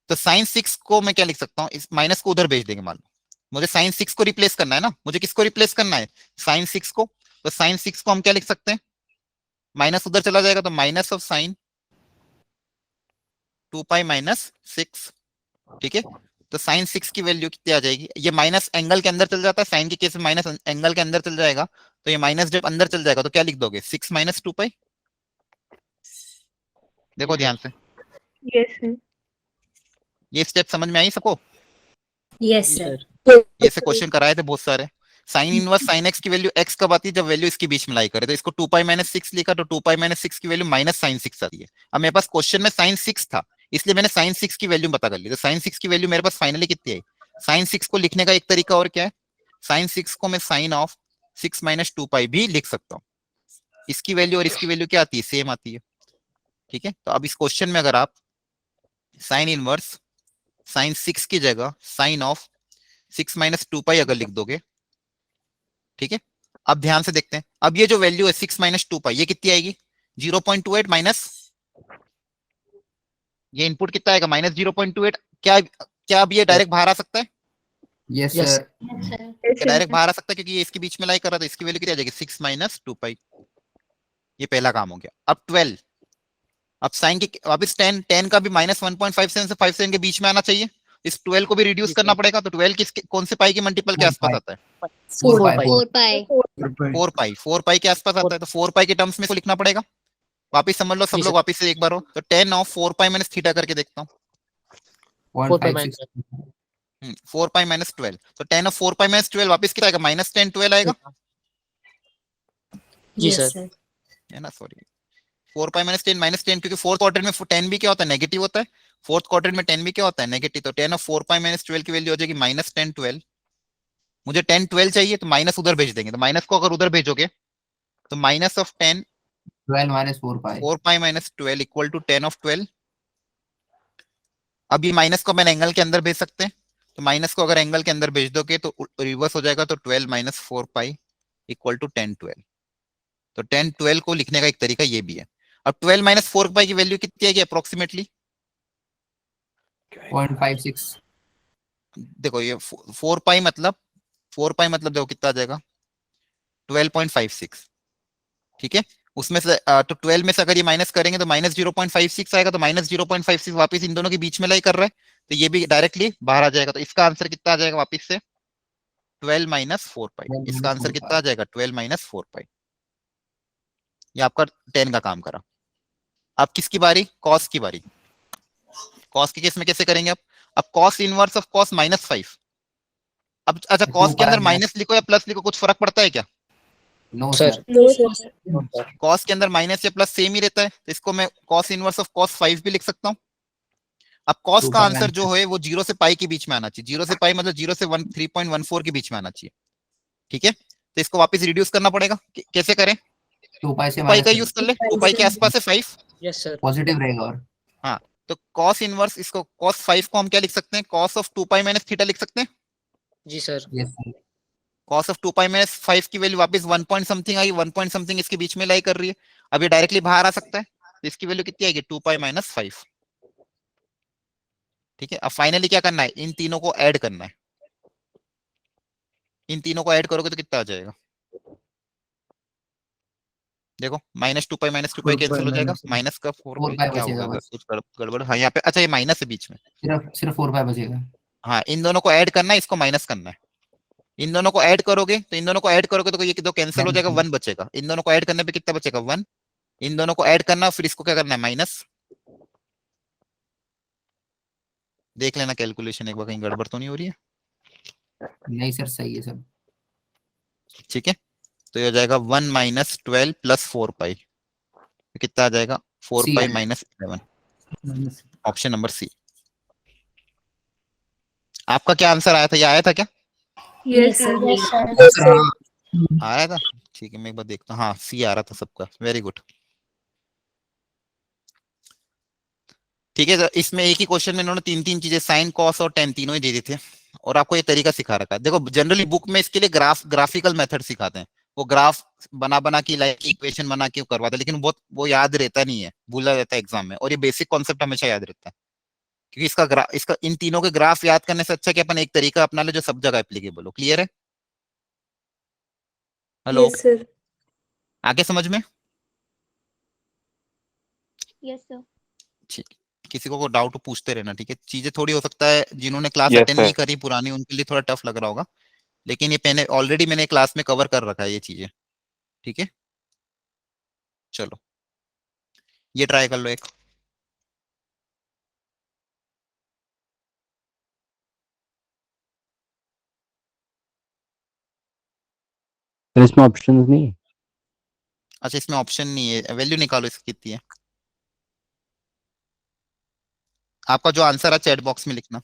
तो sin6 को मैं क्या लिख सकता हूँ? इस माइनस को उधर भेज देंगे। मान लो मुझे sin6 को रिप्लेस करना है ना, मुझे किसको रिप्लेस करना है? sin6 को। तो sin6 को हम क्या लिख सकते हैं? माइनस उधर चला जाएगा, तो minus of sine 2 pi minus 6। ठीक है, तो sin6 की वैल्यू कितनी आ जाएगी? ये माइनस एंगल के अंदर चल जाता है, साइन के केस में माइनस एंगल के अंदर चल जाएगा, तो ये माइनस जब अंदर चल जाएगा तो क्या लिख दोगे? 6 माइनस 2 पाई। देखो ध्यान से, यस सर। ये स्टेप समझ में आई सबको? Yes sir. ये से क्वेश्चन कराए थे बहुत सारे। साइन इनवर्स साइन एक्स की वैल्यू एक्स कब आती है? जब वैल्यू इसके बीच में लाई करे। तो इसको 2 पाई माइनस 6 लिखा, तो 2 पाई माइनस 6 की वैल्यू -sin6 आती है। अब मेरे पास क्वेश्चन में sin6 था, इसलिए मैंने sin6 की वैल्यू पता कर ली। तो sin6 की वैल्यू मेरे पास फाइनली कितनी आई? sin6 को लिखने का एक तरीका और क्या है? sin6 को मैं साइन ऑफ 6 माइनस 2 पाई भी लिख सकता हूँ। इसकी वैल्यू और इसकी वैल्यू क्या आती है? सेम आती है। ठीक है, तो अब इस क्वेश्चन में अगर आप साइन इनवर्स sin6 की जगह साइन ऑफ 6 माइनस 2 पाई अगर लिख दोगे, ठीक है, अब ध्यान से देखते हैं। अब ये जो वैल्यू है 6 माइनस 2 पाई, ये कितनी आएगी? 0.28 माइनस, ये इनपुट कितना आएगा? -0.28। क्या अब ये डायरेक्ट बाहर आ सकता है? Yes Yes. सर। क्या डायरेक्ट बाहर आ सकता है? क्योंकि ये इसके बीच में लाई कर रहा था, इसकी वैल्यू कितनी आ जाएगी? 6 माइनस 2 पाई। ये पहला काम हो गया। अब 12, अब साइन की वापस 10 का भी -1.57 से 57 के बीच में आना चाहिए। इस 12 को भी रिड्यूस जी, करना सर। पड़ेगा। तो 12 किसके कौन से पाई के मल्टीपल के 4 आसपास पाई। आता है? 4 4 पाई। पाई 4 पाई 4 पाई के आसपास आता है। तो 4 पाई के टर्म्स में इसको लिखना पड़ेगा। वापिस समझ लो सब जी, लोग, सर। वापिस से एक बार हो। तो 10 ऑफ 4 पाई माइनस थीटा करके देखता हूँ। 4 पाई 156 4 पाई माइनस 12। तो 10 ऑफ 4 पाई माइनस 12 वापिस कितना आएगा? -10 12 आएगा, जी, यस सर। सर। है ना? सॉरी, 4 पाई -10 क्योंकि फोर्थ क्वार्टर में 10 भी क्या होता है? नेगेटिव होता है। फोर्थ क्वाड्रेंट में 10 भी क्या होता है नेगेटिव, तो 10 ऑफ 4 पाई माइनस 12 की वैल्यू हो जाएगी -10 12। मुझे 10 12 चाहिए तो माइनस उधर भेज देंगे, तो माइनस को अगर उधर भेजोगे तो माइनस ऑफ 10 12 माइनस 4 pi 4 pi minus 12 equal to 10 of 12। अब ये माइनस को मैंने एंगल के अंदर भेज सकते हैं, तो माइनस को अगर एंगल के अंदर भेज दोगे तो रिवर्स हो जाएगा, तो 12 माइनस 4 पाई इक्वल टू 10 12। तो 10 12 को लिखने का एक तरीका ये भी है। अब 12 माइनस 4 पाई की वैल्यू कितनी आएगी अप्रोक्सीमेटली? 0.56। देखो ये 4 पाई मतलब देखो कितना आ जाएगा 12.56, ठीक है। उसमें से तो 12 में से अगर ये माइनस करेंगे तो माइनस 0.56 आएगा, तो माइनस 0.56 वापिस इन दोनों के बीच में लाई कर रहा है, तो ये भी डायरेक्टली बाहर आ जाएगा। तो इसका आंसर कितना आ जाएगा वापिस से 12 माइनस 4 पाई। इसका आंसर कितना आ जाएगा 12 माइनस 4 पाई। ये आपका 10 का काम करा। अब किसकी बारी? कॉस की बारी। कॉस के केस में कैसे करेंगे? अब कॉस इनवर्स ऑफ कॉस -5। अब अच्छा कॉस के अंदर माइनस लिखो या प्लस लिखो, कुछ फर्क पड़ता है क्या? No sir. Sir. No sir. Cos के अंदर माइनस या प्लस सेम ही रहता है, तो इसको मैं कॉस इनवर्स ऑफ कॉस 5 भी लिख सकता हूँ। अब कॉस का आंसर जो है वो 0 से पाई के बीच में आना चाहिए। 0 से पाई मतलब 0 से 3.14 के बीच में आना चाहिए, ठीक है। तो इसको वापस रिड्यूस करना पड़ेगा। कैसे करें? 2 पाई से 2 पाई का माइनस यूज कर ले, 2 पाई के आसपास है 5। Yes sir. पॉजिटिव रहेगा। और हाँ, तो कॉस इनवर्स इसको कॉस 5 को हम क्या लिख सकते हैं? Cos of 2 pi minus theta लिख सकते हैं। जी sir. Yes sir. Cos of 2 pi minus 5 की वैल्यू वापस 1 पॉइंट समथिंग आई, 1 पॉइंट समथिंग इसके बीच में लाई कर रही है। अब ये डायरेक्टली बाहर आ सकता है, तो इसकी वैल्यू कितनी आएगी 2 पाई माइनस 5, ठीक है। अब फाइनली क्या करना है? इन तीनों को ऐड करना है। इन तीनों को ऐड करोगे तो कितना आ जाएगा? देखो -2 पाई माइनस 2 पाई कैंसिल हो जाएगा, माइनस का 4 4 पाई पाई क्या बचेगा होगा? बस। कुछ गड़बड़। हाँ यहाँ पे अच्छा ये माइनस है बीच में। सिर्फ 4 पाई बचेगा। हाँ, इन दोनों को ऐड करना है, इसको माइनस करना है। इन दोनों को ऐड करोगे तो ये दो कैंसिल हो जाएगा, 1 बचेगा। इन दोनों को ऐड करने पे कितना बचेगा 1। इन दोनों को ऐड करना, फिर इसको क्या करना है माइनस। देख लेना कैलकुलेशन एक बार, कहीं गड़बड़ तो नहीं हो रही है? नहीं सर, सही है सर। ठीक है, तो ये हो जाएगा 1 माइनस 12 प्लस 4 पाई, कितना आ जाएगा 4 C पाई आएगा। माइनस 11। Option number C. आपका क्या आंसर आया था? ये आया था क्या? Yes sir. Sir. Yes sir. हाँ सर, हाँ। आया था, ठीक है। मैं एक बार देखता हूँ। हाँ सी आ रहा था सबका, वेरी गुड। ठीक है, तो इसमें एक ही क्वेश्चन में इन्होंने 3 चीजें साइन कॉस और टेन तीनों ही दे दी थे, और आपको ये तरीका सिखा रखा है। देखो जनरली बुक में इसके लिए ग्राफिकल मेथड सिखाते हैं। वो ग्राफ बना के लाइक इक्वेशन बना के करवाते हैं, लेकिन बहुत वो याद रहता नहीं है, भूला रहता है एग्जाम में। और ये बेसिक कॉन्सेप्ट हमेशा याद रहता है, क्योंकि इसका इन तीनों के ग्राफ याद करने से अच्छा कि अपन एक तरीका अपना ले जो सब जगह एप्लीकेबल हो। क्लियर है? Hello, yes sir. आगे समझ में? Yes sir. ठीक, किसी को डाउट पूछते रहना, ठीक है। चीजें थोड़ी हो सकता है जिन्होंने क्लास Yes, अटेंड sir. नहीं करी पुरानी, उनके लिए थोड़ा टफ लग रहा होगा, लेकिन ये मैंने ऑलरेडी क्लास में कवर कर रखा है ये चीजें, ठीक है। चलो ये ट्राई कर लो एक। फिर इसमें ऑप्शंस नहीं है? अच्छा इसमें ऑप्शन नहीं है, वैल्यू निकालो इसकी कितनी है। आपका जो आंसर है चैट बॉक्स में लिखना।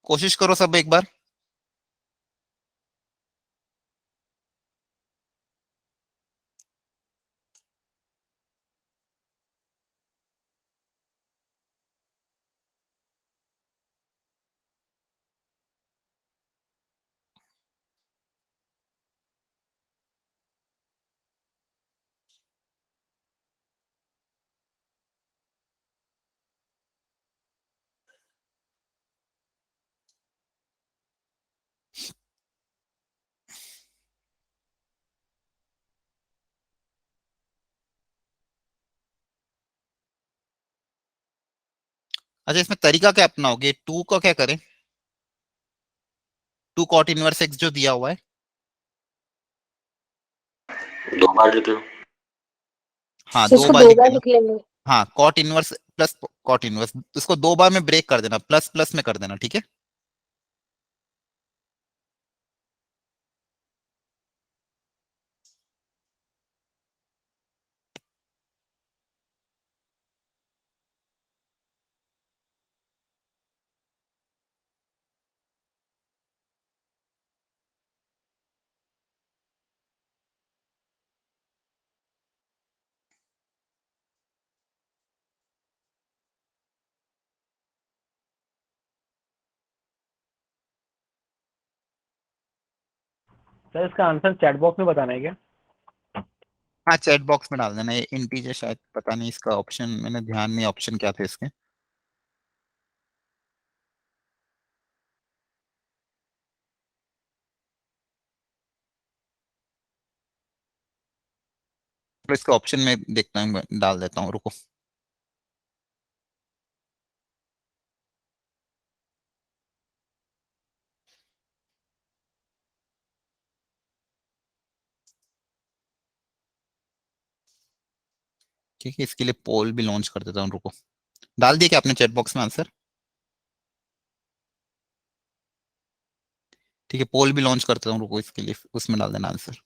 कोशिश करो सब एक बार। अच्छा इसमें तरीका क्या अपनाओगे? 2 का क्या करें? 2 कॉट इनवर्स एक्स जो दिया हुआ है, 2 बार लिख लो। हाँ तो 2 इसको बार 2 लिख बार लेना। लिख लेंगे। हाँ cot inverse plus cot inverse, इसको 2 बार में ब्रेक कर देना, प्लस प्लस में कर देना, ठीक है। सर इसका आंसर चैट बॉक्स में बताना है क्या? हाँ चैट बॉक्स में डाल देना, ये इंटीजर शायद, पता नहीं इसका ऑप्शन, मैंने ध्यान नहीं ऑप्शन क्या थे इसके। तो इसका ऑप्शन में देखता हूँ, डाल देता हूँ, रुको। ठीक है, इसके लिए पोल भी लॉन्च कर देता हूँ, रुको। डाल दिया क्या आपने चैट बॉक्स में आंसर? ठीक है, पोल भी लॉन्च करता हूँ, रुको, इसके लिए उसमें डाल देना आंसर।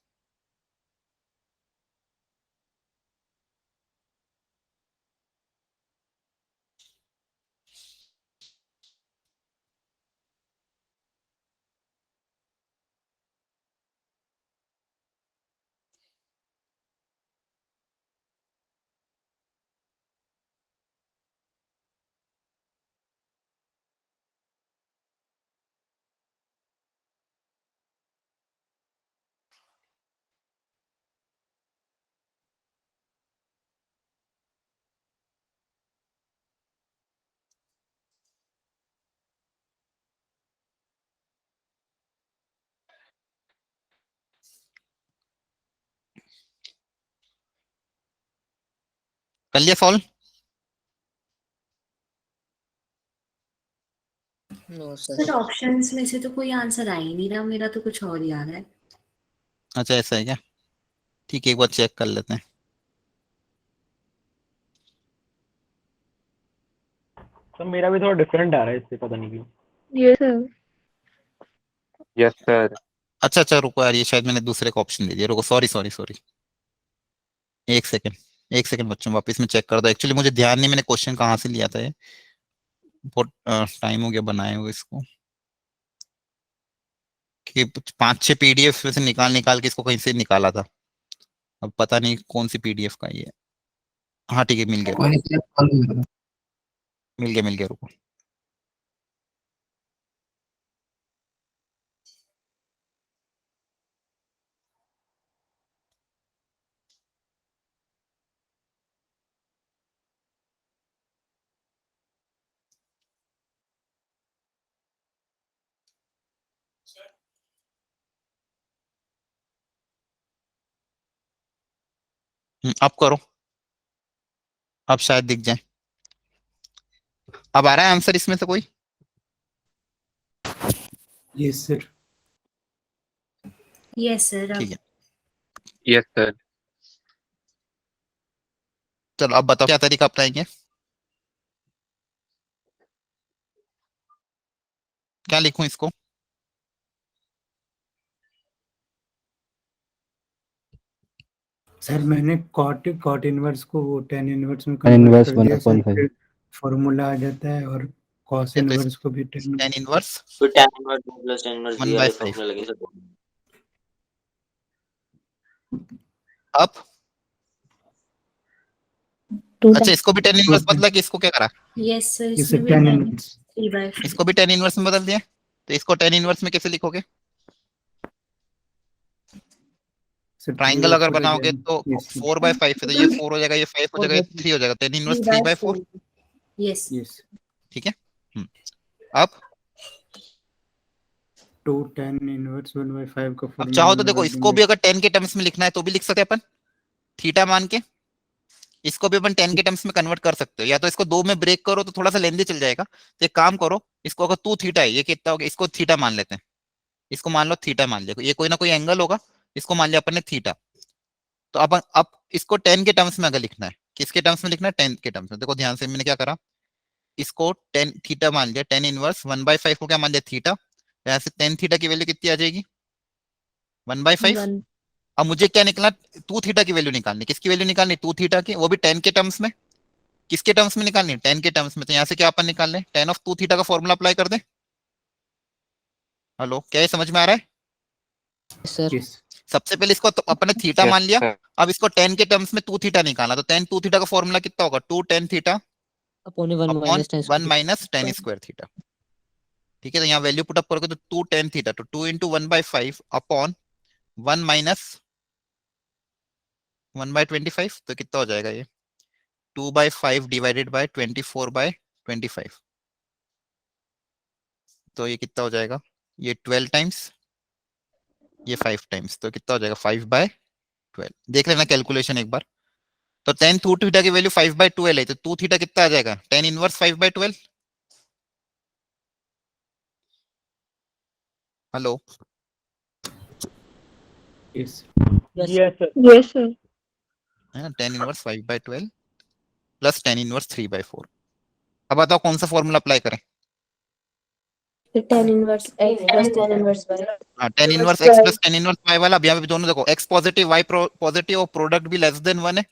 कर लिया सॉल्व? नो सर ऑप्शंस में से तो कोई आंसर आ ही नहीं रहा, मेरा तो कुछ और ही आ रहा है। अच्छा ऐसा है क्या? ठीक है, एक बार चेक कर लेते हैं। सर मेरा भी थोड़ा डिफरेंट आ रहा है इससे, पता नहीं क्यों। Yes, sir. Yes sir. अच्छा अच्छा, रुको यार, ये शायद मैंने दूसरे को ऑप्शन दे दिया, रुको, सॉरी सॉरी सॉरी, एक सेकंड, एक सेकंड बच्चों, वापस में चेक कर दो। एक्चुअली मुझे ध्यान नहीं मैंने क्वेश्चन कहाँ से लिया था, ये बहुत टाइम हो गया बनाए हुए इसको, कि 5-6 पीडीएफ से निकाल निकाल के इसको कहीं से निकाला था, अब पता नहीं कौन सी पीडीएफ का ये है। हाँ ठीक है, मिल गया, कोई नहीं सर, कॉल कर दो। मिल गया, रुको। अब करो, अब शायद दिख जाए। अब आ रहा है आंसर इसमें से कोई? Yes sir. Yes sir. ठीक है, यस सर। चलो अब बताओ क्या तरीका अपनाएंगे, क्या लिखूं इसको? सर मैंने कॉट इनवर्स को वो टेन इनवर्स में tan कन्वर्ट इनवर्स कर दिया सर, 1/5 फिर फॉर्मूला आ जाता है, और कॉस तो इनवर्स को भी टेन। tan इनवर्स फिर tan inverse plus tan inverse ये वाले 1/5। फॉर्मूला लगे सर। अब अच्छा, इसको भी tan इनवर्स बदला कि इसको क्या करा? यस सर, इसे इसमें भी टेन 10 इनवर्स 3/5। इसको भी tan इनवर्स में बदल दिया, तो इसको tan इनवर्स में कैसे लिखोगे? ट्राइंगल अगर बनाओगे तो 4/5 है, तो ये 4 हो जाएगा, ये 5 हो जाएगा, ये 3 हो जाएगा, tan इनवर्स 3/4। यस यस ठीक है। अब 2 टेन इनवर्स 1/5 का अब फॉर्मूला चाहो तो देखो, लगा इसको देंगे। भी अगर 10 के टर्म्स में लिखना है तो भी लिख सकते हैं अपन, थीटा मान के। इसको भी अपन 10 के टर्म्स में कन्वर्ट कर सकते हो, या तो इसको 2 में ब्रेक करो तो थोड़ा सा लेंदी चल जाएगा, तो एक काम करो, इसको अगर 2 थीटा है, ये कितना हो गया, इसको थीटा मान लेते हैं, इसको मान लो थीटा मान लिया, ये कोई ना कोई एंगल होगा, इसको मान लिया अपन ने थीटा। तो अब इसको 10 के टर्म्स में अगर लिखना है, किसके टर्म्स में लिखना है? 10 के टर्म्स में। देखो ध्यान से मैंने क्या करा, इसको 10 थीटा मान लिया, 10 इनवर्स 1/5 को क्या मान लिया? थीटा। यहाँ से 10 थीटा की वैल्यू कितनी आ जाएगी? 1/5। अब मुझे क्या निकला? 2 थीटा की वैल्यू निकालनी। किसकी वैल्यू निकालनी? 2 थीटा की, वो भी 10 के टर्म्स में। किसके टर्म्स में निकालनी? 10 के टर्म्स में। तो यहाँ से क्या अपन निकाल लें? tan ऑफ 2 थीटा का फॉर्मूला अप्लाई कर दें। हेलो, क्या ये समझ में आ रहा है? सर। यस सबसे पहले इसको तो अपने थीटा Yes, मान लिया, sir. अब इसको 10 के टर्म्स में 2 थीटा निकालना, तो tan 2 थीटा का फॉर्मूला कितना होगा? 2 tan theta upon 1 upon minus 10 1 minus tan square theta. ठीक है, तो यहाँ वैल्यू पुट अप करोगे तो 2 tan थीटा, तो 2 इंटू 1/5 अपॉन 1 माइनस 1/25, तो कितना हो जाएगा ये? 2/5 डिवाइडेड बाय 24/25, तो ये कितना हो जाएगा? ये 12 टाइम्स, ये 5 टाइम्स, तो कितना हो जाएगा? 5/12। देख लेना कैलकुलेशन एक बार। तो tan 2 थीटा की वैल्यू 5/12 है, तो 2 थीटा कितना आ जाएगा? tan inverse 5/12। Hello, yes yes sir. Yes, sir. है ना? tan inverse 5/12 plus tan inverse 3/4। अब बताओ कौन सा फॉर्मूला अप्लाई करें? Tan inverse x plus tan inverse y. हाँ, tan inverse x plus tan inverse y वाला। अब यहाँ पे दोनों देखो, x पॉजिटिव y पॉजिटिव और प्रोडक्ट भी लेस देन 1 है,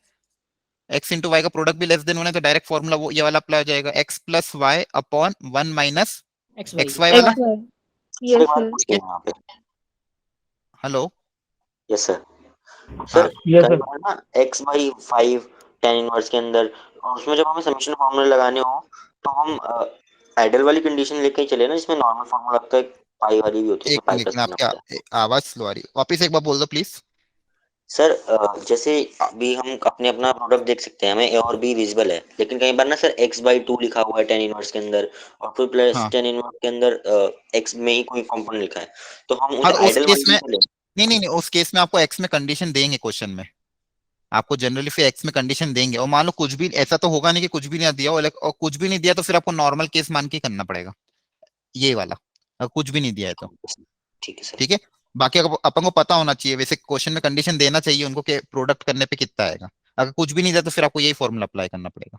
x इंटू वाई का प्रोडक्ट भी लेस देन 1 है, तो डायरेक्ट फॉर्मूला वो ये वाला अप्लाई हो जाएगा, x plus Y upon 1 minus X Y वाला। XY. सर Yes, एक बात sir. पूछते हैं यहाँ पे। Hello, yes sir. हाँ सर यस कई सर। बार ना x/5 tan इनवर्स के अंदर, और उसमें जब हमें समेशन फॉर्मूला लगाने हो तो हम आइडियल वाली कंडीशन लेके ही चले ना, जिसमें नॉर्मल फॉर्मूला लगता है, पाई वाली भी होती है, एक इसमें पाई मिनट, प्लस लेकिन करना पड़ता है। आपकी आवाज स्लो आ रही है, वापिस एक बार बोल दो प्लीज। सर जैसे अभी हम अपने अपना प्रोडक्ट देख सकते हैं, हमें ए और बी विजिबल है, लेकिन कई बार ना सर x/2 लिखा हुआ है tan इनवर्स के अंदर, और फिर प्लस हाँ tan इनवर्स के अंदर x में ही कोई कंपोनेंट लिखा है, तो हम हाँ, उसे तो उस आइडियल केस वाली में से लें। नहीं, उस केस में आपको एक्स में कंडीशन देंगे क्वेश्चन में, आपको जनरली फिर एक्स में कंडीशन देंगे। और मान लो कुछ भी ऐसा तो होगा नहीं कि कुछ भी नहीं दिया हो, और कुछ भी नहीं दिया तो फिर आपको नॉर्मल केस मान के करना पड़ेगा, ये वाला, अगर कुछ भी नहीं दिया है तो। ठीक है सर। ठीक है, बाकी अपन को पता होना चाहिए, वैसे क्वेश्चन में कंडीशन देना चाहिए उनको कि प्रोडक्ट करने पे कितना आएगा। अगर कुछ भी नहीं दिया तो फिर आपको यही फॉर्मूला अप्लाई करना पड़ेगा।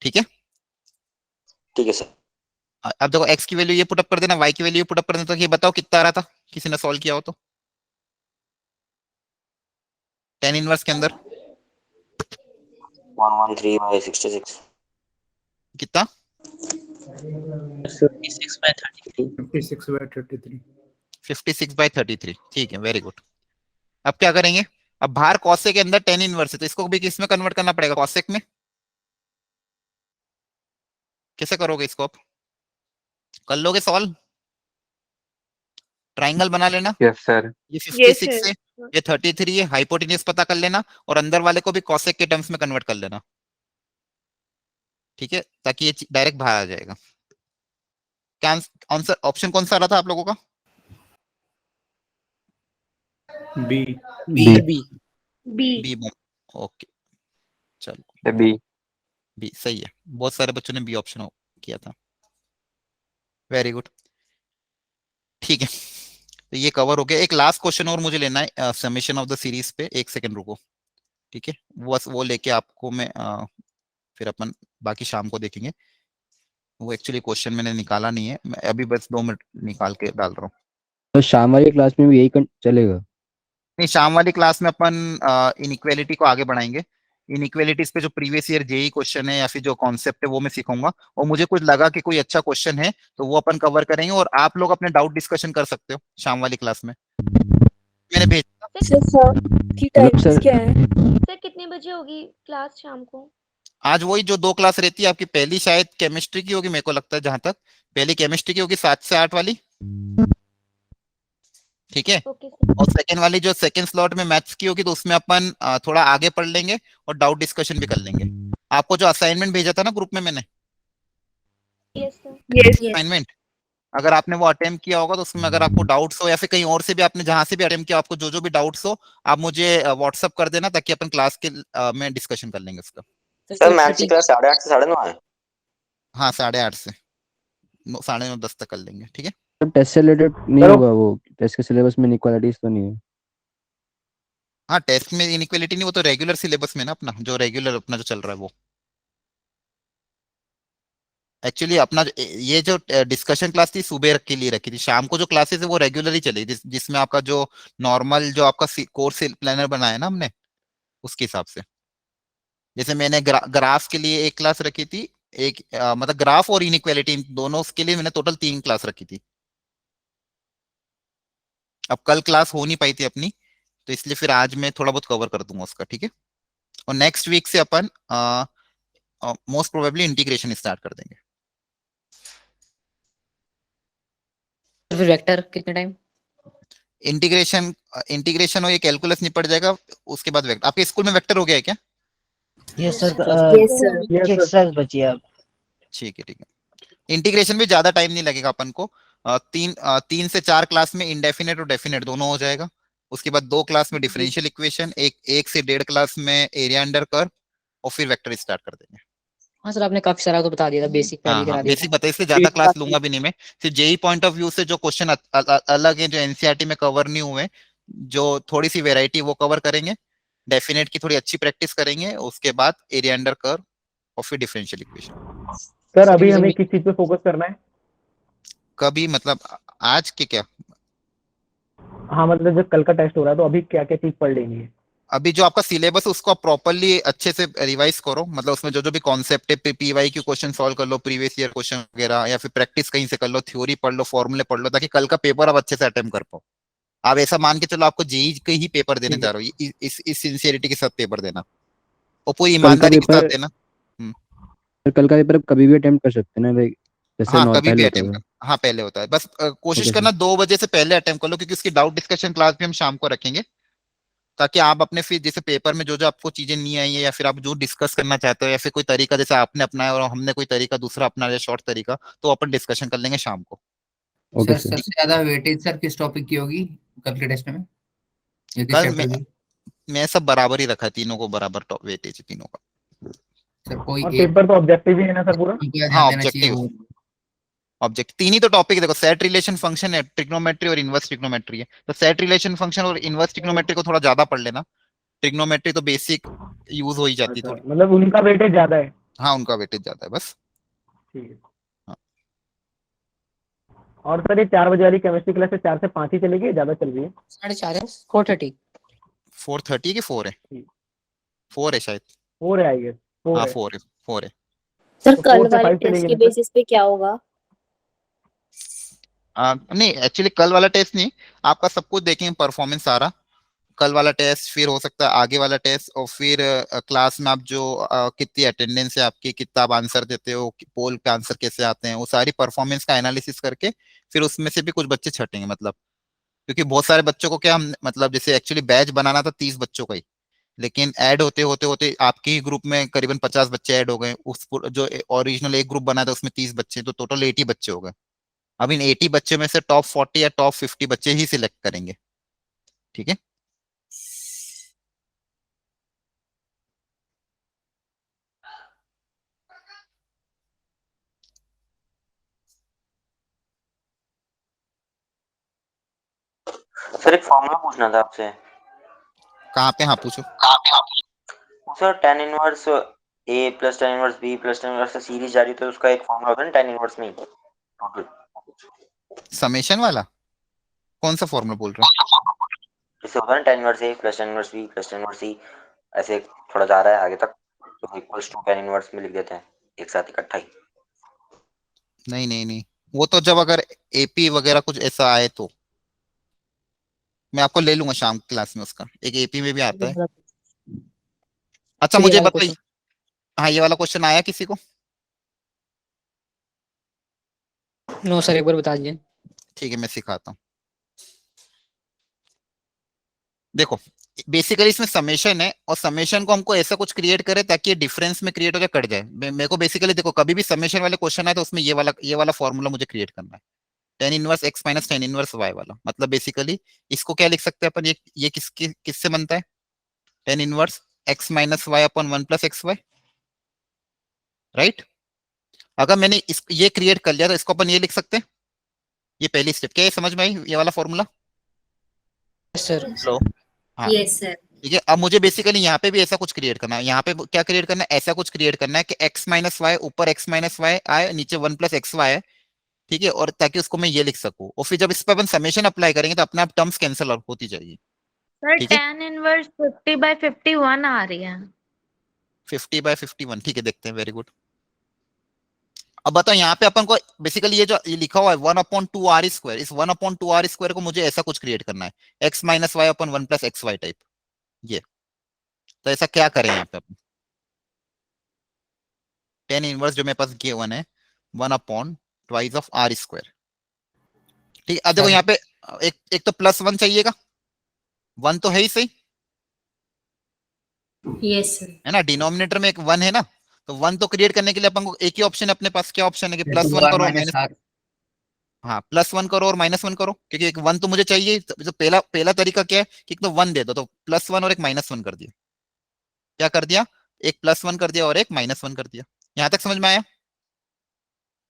ठीक है, ठीक है सर। अब देखो एक्स की वैल्यू ये पुटअप कर देना, वाई की वैल्यू ये पुटअप कर देना, तो ये बताओ कितना आ रहा था किसी ने सॉल्व किया हो तो tan इनवर्स के अंदर 113/66। कितना? 56/33। 56/33. 56/33। ठीक है, वेरी गुड। अब क्या करेंगे? अब बाहर कॉसेक के अंदर tan इनवर्स है, तो इसको भी किस में कन्वर्ट करना पड़ेगा? कॉसेक में। कैसे करोगे इसको? आप कर लोगे सॉल्व? ट्राइंगल बना लेना, यस सर। ये Yes, 56 sir. है, ये 33 है, हाइपोटेन्यूज पता कर लेना, और अंदर वाले को भी कॉसेक के टर्म्स में कन्वर्ट कर लेना। ठीक है, ताकि ये डायरेक्ट बाहर आ जाएगा। क्या आंसर, ऑप्शन कौन सा आ रहा था आप लोगों का? B. B. B. B. B. Okay, चलो बी। बी सही है, बहुत सारे बच्चों ने बी ऑप्शन किया था, वेरी गुड। ठीक है, तो ये कवर हो गया। एक लास्ट क्वेश्चन और मुझे लेना है समेशन ऑफ द सीरीज पे, एक सेकंड रुको। ठीक है, वो लेके आपको मैं फिर अपन बाकी शाम को देखेंगे। वो एक्चुअली क्वेश्चन मैंने निकाला नहीं है, मैं अभी बस 2 मिनट निकाल के डाल रहा हूँ। तो शाम वाली क्लास में भी यही चलेगा? नहीं, शाम वाली क्लास में अपन इनइक्वेलिटी को आगे बढ़ाएंगे। इनइक्वेलिटीज पे जो प्रीवियस ईयर जेई क्वेश्चन है या फिर जो कॉन्सेप्ट है वो मैं सिखाऊंगा, और मुझे कुछ लगा कि कोई अच्छा क्वेश्चन है तो वो अपन कवर करेंगे, और आप लोग अपने डाउट डिस्कशन कर सकते हो शाम वाली क्लास में, मैंने भेजा। Sir, शाम की मतलब टाइमिंग्स सर क्या है? सर कितने बजे होगी क्लास शाम को? आज वही जो 2 क्लास रहती है आपकी, पहली शायद केमिस्ट्री की होगी, मेरे को लगता है जहां तक, पहली केमिस्ट्री की होगी 7 से 8 वाली। ठीक है, ओके सर। और सेकंड वाली जो सेकंड स्लॉट में मैथ्स की होगी, तो उसमें अपन थोड़ा आगे पढ़ लेंगे और डाउट डिस्कशन भी कर लेंगे। आपको जो असाइनमेंट भेजा था ना ग्रुप में मैंने, यस सर। Yes. असाइनमेंट, अगर आपने वो अटेम्प्ट किया होगा तो उसमें अगर आपको डाउट्स हो, या फिर कहीं और से भी आपने जहां से भी अटेम्प्ट किया, आपको जो जो भी डाउट्स हो आप मुझे व्हाट्सअप कर देना, ताकि अपन क्लास के में डिस्कशन कर लेंगे उसका। सर मैथ्स की क्लास 8:30 से 9:30 है। हाँ, 8:30 से 9:30 तक कर लेंगे। ठीक है, तो टेस्ट से रिलेटेड नहीं चलो। होगा? वो टेस्ट के सिलेबस में इनइक्वालिटीज तो नहीं है? हाँ टेस्ट में इनइक्वालिटी नहीं, वो तो रेगुलर सिलेबस में ना, अपना जो रेगुलर अपना जो चल रहा है वो। एक्चुअली अपना ये जो डिस्कशन क्लास थी सुबह के लिए रखी थी, शाम को जो क्लासेस है वो रेगुलर ही चलेगी, जिसमें आपका जो नॉर्मल जो आपका कोर्स प्लानर बनाया ना हमने, उसके हिसाब से। जैसे मैंने ग्राफ के लिए एक क्लास रखी थी, एक मतलब ग्राफ और इनइक्वालिटी दोनों के लिए मैंने टोटल 3 क्लास रखी थी। अब कल क्लास हो नहीं पाई थी अपनी, तो इसलिए फिर आज मैं थोड़ा बहुत कवर कर दूंगा उसका। ठीक है, और नेक्स्ट वीक से अपन मोस्ट प्रोबेबली इंटीग्रेशन स्टार्ट कर देंगे। फिर वेक्टर कितने टाइम? इंटीग्रेशन हो, ये कैलकुलस निपट जाएगा। उसके बाद वेक्टर, आपके स्कूल में वेक्टर हो गया है क्या? Yes sir, Yes, sir. Exercise बची है अब। ठीक है। इंटीग्रेशन भी ज्यादा टाइम नहीं लगेगा अपन को। 3 से 4 क्लास में इंडेफिनेट और डेफिनेट दोनों हो जाएगा। उसके बाद 2 क्लास में डिफरेंशियल इक्वेशन, एक से 1.5 क्लास में एरिया अंडर कर्व, और फिर वेक्टर स्टार्ट कर देंगे। हाँ सर, आपने काफी सारा तो बता दिया था, बेसिक पहले हाँ करा हाँ, दिया बेसिक था। बताइए, इससे ज्यादा क्लास लूंगा भी नहीं मैं। सिर्फ जेई पॉइंट ऑफ व्यू से जो क्वेश्चन अलग है, जो एनसीईआरटी में कवर नहीं हुए, जो थोड़ी सी वेराइटी, वो कवर करेंगे। डेफिनेट की थोड़ी अच्छी प्रैक्टिस करेंगे, उसके बाद एरिया अंडर कर्व और फिर डिफरेंशियल इक्वेशन। सर अभी हमें किस चीज पे फोकस करना है? कभी मतलब आज के क्या? हाँ मतलब जब कल का टेस्ट हो रहा है तो अभी क्या क्या चीज पढ़ लेनी है? अभी जो आपका सिलेबस है उसको प्रॉपरली अच्छे से रिवाइज करो। मतलब उसमें जो जो भी कॉन्सेप्ट है, पीवाई क्यू क्वेश्चन सॉल्व कर लो, प्रीवियस ईयर क्वेश्चन वगैरह, या फिर प्रैक्टिस कहीं से कर लो, थ्योरी पढ़ लो, फॉर्मूले पढ़ लो, ताकि कल का पेपर आप अच्छे से अटेम्प्ट कर पाओ। आप ऐसा मान के चलो आपको जेई के ही पेपर देने जा रहे हो, इस सिंसियरिटी के साथ पेपर देना, और पूरी कल का ईमानदारी के साथ पेपर देना। कल का पेपर कभी भी अटेम्प्ट कर सकते हैं ना भाई, जैसे हाँ, नॉर्मल कभी भी पहले होता अटेम्प्ट था। कर, हाँ पहले होता है। बस कोशिश ओके करना सर। 2 बजे से पहले अटेम्प्ट कर लो, क्योंकि उसकी डाउट डिस्कशन क्लास भी हम शाम को रखेंगे, ताकि आप अपने फिर जैसे पेपर में जो जो आपको चीजें नहीं आई है, या फिर आप जो डिस्कस करना चाहते हो, या फिर कोई तरीका जैसे आपने अपनाया और हमने कोई तरीका दूसरा अपना लिया, शॉर्ट तरीका, तो अपन डिस्कशन कर लेंगे शाम को। Okay sir sir. सबसे ज्यादा वेटेज सर किस टॉपिक की होगी कल के टेस्ट में, या किस कल चैप्टर की? मैं सब बराबर ही रखा है, तीनों को बराबर वेटेज है, तीनों का। सर कोई और एक पेपर तो ऑब्जेक्टिव ही है ना सर पूरा? ध्यान हाँ, देना चाहिए ऑब्जेक्टिव। वो? ऑब्जेक्ट 3 ही तो टॉपिक है, देखो, सेट रिलेशन फंक्शन है, ट्रिग्नोमेट्री और इनवर्स ट्रिग्नोमेट्री है। तो सेट रिलेशन फंक्शन और इनवर्स ट्रिग्नोमेट्री को थोड़ा ज्यादा पढ़ लेना। ट्रिग्नोमेट्री तो बेसिक यूज हो ही जाती है अच्छा थोड़ी। मतलब उनका वेटेज ज्यादा है। हाँ, उनका वेटेज ज्यादा है बस। ठीक है। हाँ। और सर ये 4 बजे वाली केमिस्ट्री क्लास से 4 से 5 ही चलेगी, ज्यादा चल रही है? 4:30, 4:30। 4:30 की 4 है? ठीक। 4 है शायद। 4 है आई गेस, 4 हाँ, है। 4 है। सर तो कल 4 से वाले 5 टेस्ट चलेगी के ना सर? बेसिस पे क्या होगा? नहीं, एक्चुअली कल वाला टेस्ट नहीं, आपका सब कुछ देखेंगे, परफॉर्मेंस सारा। कल वाला टेस्ट, फिर हो सकता है आगे वाला टेस्ट, और फिर क्लास में आप जो कितनी अटेंडेंस है आपकी, कितना आप आंसर देते हो, पोल पे आंसर कैसे आते हैं, वो सारी परफॉर्मेंस का एनालिसिस करके फिर उसमें से भी कुछ बच्चे छटेंगे। मतलब क्योंकि बहुत सारे बच्चों को क्या हम, मतलब जैसे एक्चुअली बैच बनाना था 30 बच्चों का ही, लेकिन ऐड होते होते होते आपके ही ग्रुप में करीबन 50 बच्चे ऐड हो गए। जो ओरिजिनल एक ग्रुप बना था उसमें 30 बच्चे, तो टोटल 80 बच्चे हो गए। अब इन 80 बच्चे में से टॉप 40 या टॉप 50 बच्चे ही सिलेक्ट करेंगे। ठीक है। सर एक फॉर्मूला पूछना था आपसे। कहाँ पे? हाँ, पूछो। Sir tan inverse a plus tan inverse b plus tan inverse series जा रही है, तो उसका एक फॉर्मूला होता है ना tan इनवर्स में टोटल। समेशन वाला कौन सा फॉर्मूला बोल रहे हो? जैसे होता है ना tan inverse a plus tan inverse b plus tan inverse c, ऐसे थोड़ा जा रहा है आगे तक, तो इक्वल्स टू tan इनवर्स में लिख देते हैं एक साथ इकट्ठा ही। नहीं नहीं नहीं, वो तो जब अगर एपी वगैरह कुछ ऐसा आए तो मैं आपको ले लूंगा शाम की क्लास में, उसका एक एपी में भी आता है। अच्छा, फिर ये मुझे वाला बताइए। क्वेश्चन। हाँ, ये वाला क्वेश्चन आया किसी को? नो सर, एक बार बता दीजिए। ठीक है, मैं सिखाता हूँ। देखो, बेसिकली इसमें समेशन है, और समेशन को हमको ऐसा कुछ क्रिएट करे ताकि ये डिफरेंस में क्रिएट हो जाए, कट जाए। मेरे को बेसिकली देखो, कभी भी समेशन वाले क्वेश्चन आए तो उसमें ये वाला फॉर्मूला मुझे क्रिएट करना है, tan inverse x minus tan inverse y वाला। मतलब बेसिकली इसको क्या लिख सकते हैं अपन, ये किससे बनता है? tan inverse x minus y upon 1 plus X Y, right? अगर मैंने ये क्रिएट कर लिया तो इसको अपन ये लिख सकते हैं। ये पहली स्टेप क्या है, समझ में आई ये वाला फॉर्मूला? Sir hello. हाँ, यस सर। ठीक है। अब मुझे बेसिकली यहाँ पे भी ऐसा कुछ क्रिएट करना है। यहाँ पे क्या क्रिएट करना है? ऐसा कुछ क्रिएट करना है कि x माइनस वाई ऊपर x माइनस वाई आए, नीचे 1 प्लस एक्स वाई है। ठीक है, और ताकि उसको मैं ये लिख सकूं, और फिर जब इस पर अपन समेशन अप्लाई करेंगे तो अपने आप टर्म्स कैंसिल होती जाएगी। सर ठीक है, tan इनवर्स 50/51 आ रही है। 50/51, ठीक है, देखते हैं। Very good. अब बताओ, यहाँ पे अपन को बेसिकली ये लिखा हुआ है 1/2r², इस 1/2r² को मुझे ऐसा कुछ क्रिएट करना है, x minus Y upon 1 plus X Y type. ये तो ऐसा क्या करें यहाँ पे अपन? tan इनवर्स जो मेरे पास गिवन है 1/2 ऑफ r², ठीक है, अब देखो सर- यहाँ पे एक तो +1 चाहिएगा, 1 तो है ही सही, यस सर। है ना, डिनोमिनेटर में एक 1 है ना, तो 1 तो क्रिएट करने के लिए अपन को एक ही ऑप्शन है अपने पास, क्या ऑप्शन है कि +1 2r करो और माइनस r। हाँ +1 करो और -1 करो, क्योंकि एक 1 तो मुझे चाहिए, तो पहला तरीका क्या है कि एक तो 1 दे दो, तो +1 और एक -1 कर दिया, क्या कर दिया, एक +1 कर दिया और एक -1 कर दिया। यहां तक समझ में आया?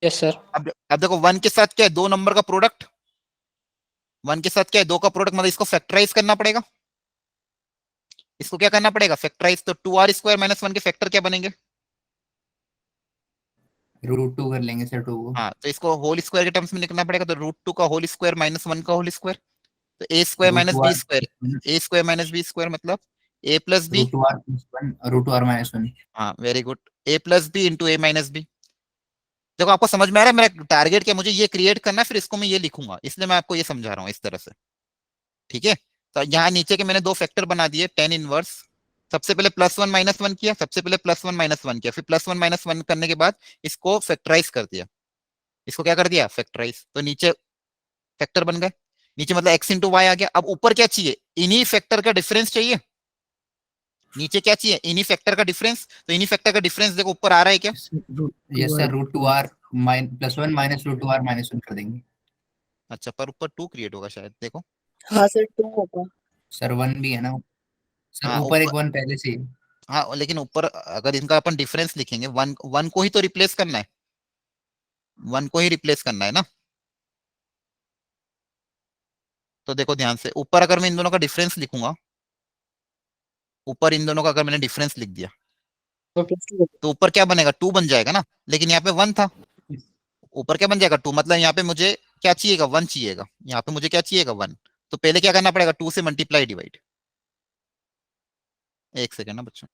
Yes sir. अब देखो 1 के साथ क्या है, 2 नंबर का प्रोडक्ट, 1 के साथ क्या है, 2 का प्रोडक्ट, मतलब इसको फैक्टराइज करना पड़ेगा, इसको क्या करना पड़ेगा, फैक्टराइज, तो 2r² -1 के फैक्टर क्या बनेंगे, √2 कर लेंगे सर 2 को। हाँ, तो इसको होल स्क्वायर के टर्म्स में लिखना पड़ेगा, तो √2 का होल स्क्वायर -1 का होल स्क्वायर, तो a² - b², a² - b² मतलब a + b, √2r + 1 √2r - 1। हाँ very good, a + b into a - b। देखो आपको समझ में आ रहा है मेरा टारगेट क्या, मुझे ये क्रिएट करना है, फिर इसको मैं ये लिखूंगा, इसलिए मैं आपको ये समझा रहा हूँ इस तरह से, ठीक है। तो यहाँ नीचे के मैंने 2 फैक्टर बना दिए, tan इनवर्स, सबसे पहले +1 -1 किया, सबसे पहले +1 -1 किया, फिर +1 -1 करने के बाद इसको फैक्टराइज कर दिया, इसको क्या कर दिया, फैक्टराइज, तो नीचे फैक्टर बन गए, नीचे मतलब x इंटू वाई आ गया। अब ऊपर क्या चाहिए, इन्हीं फैक्टर का डिफरेंस चाहिए, नीचे क्या चाहिए, इन्हीं फैक्टर का डिफरेंस, तो इन्हीं फैक्टर का डिफरेंस देखो ऊपर आ रहा है क्या, यस सर √2r +1 -√2r -1 कर देंगे। अच्छा पर ऊपर 2 क्रिएट होगा शायद, देखो, हाँ सर 2 होगा। सर 1 भी है ना सर, हाँ ऊपर एक ऊपर, 1 पहले से ही। हाँ लेकिन ऊपर अगर इनका अपन डिफरेंस लिखेंगे, 1 को ही तो रिप्लेस करना है, 1 को ही रिप्लेस करना है ना, तो देखो ध्यान से, ऊपर अगर मैं इन दोनों का डिफरेंस लिखूंगा, ऊपर इन दोनों का अगर मैंने डिफरेंस लिख दिया, तो ऊपर क्या बनेगा, 2 बन जाएगा ना, लेकिन यहाँ पे 1 था, ऊपर क्या बन जाएगा, 2, मतलब यहाँ पे मुझे क्या चाहिएगा, 1 चाहिएगा, यहाँ पे मुझे क्या चाहिएगा, 1, तो पहले क्या करना पड़ेगा, 2 से मल्टीप्लाई डिवाइड, एक सेकेंड ना बच्चों,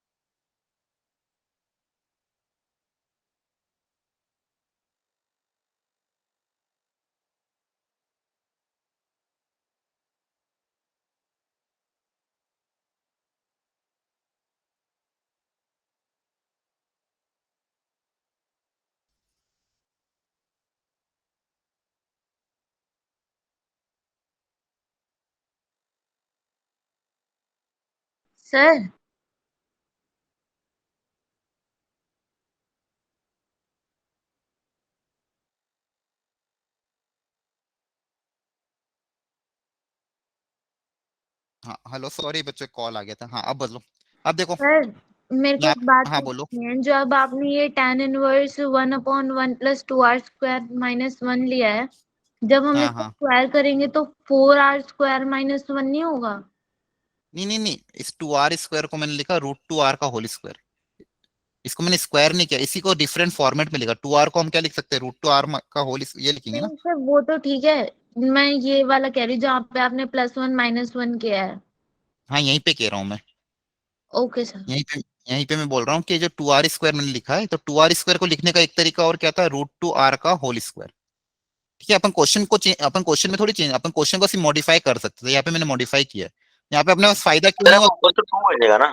सर हाँ हेलो सॉरी बच्चों, कॉल आ गया था, हाँ अब बदलो, अब देखो सर मेरे को यहाँ, एक बात हाँ बोलो, पूछनी है, जो अब आपने ये tan इनवर्स 1/1 + 2r² - 1 लिया है, जब हम हाँ इसको हाँ, स्क्वायर करेंगे तो 4r² - 1 नहीं होगा? नहीं नहीं नहीं, इस 2r² को मैंने लिखा √2r का होल स्क्वायर, इसको मैंने स्क्वायर नहीं किया, इसी को डिफरेंट फॉर्मेट में लिखा, 2r को हम क्या लिख सकते हैं, √2r का होल, ये लिखेंगे ना, नहीं सर वो तो ठीक है, मैं ये वाला कह रही हूँ जहाँ पे आपने +1 - 1 किया है। हाँ यहीं पे कह रहा हूँ मैं, ओके सर। यहीं पे मैं बोल रहा हूँ कि जो 2r² मैंने लिखा है, तो 2r² को लिखने का एक तरीका और क्या था, √2r का होल स्क्वायर, ठीक है। अपन क्वेश्चन में थोड़ी चेंज, अपन क्वेश्चन को सिर्फ मॉडिफाई कर सकते थे, यहाँ पे मैंने मॉडिफाई किया है, यहाँ पे अपने पास फायदा क्यों नहीं अरे हुआ, ऊपर तो 2 बनेगा ना।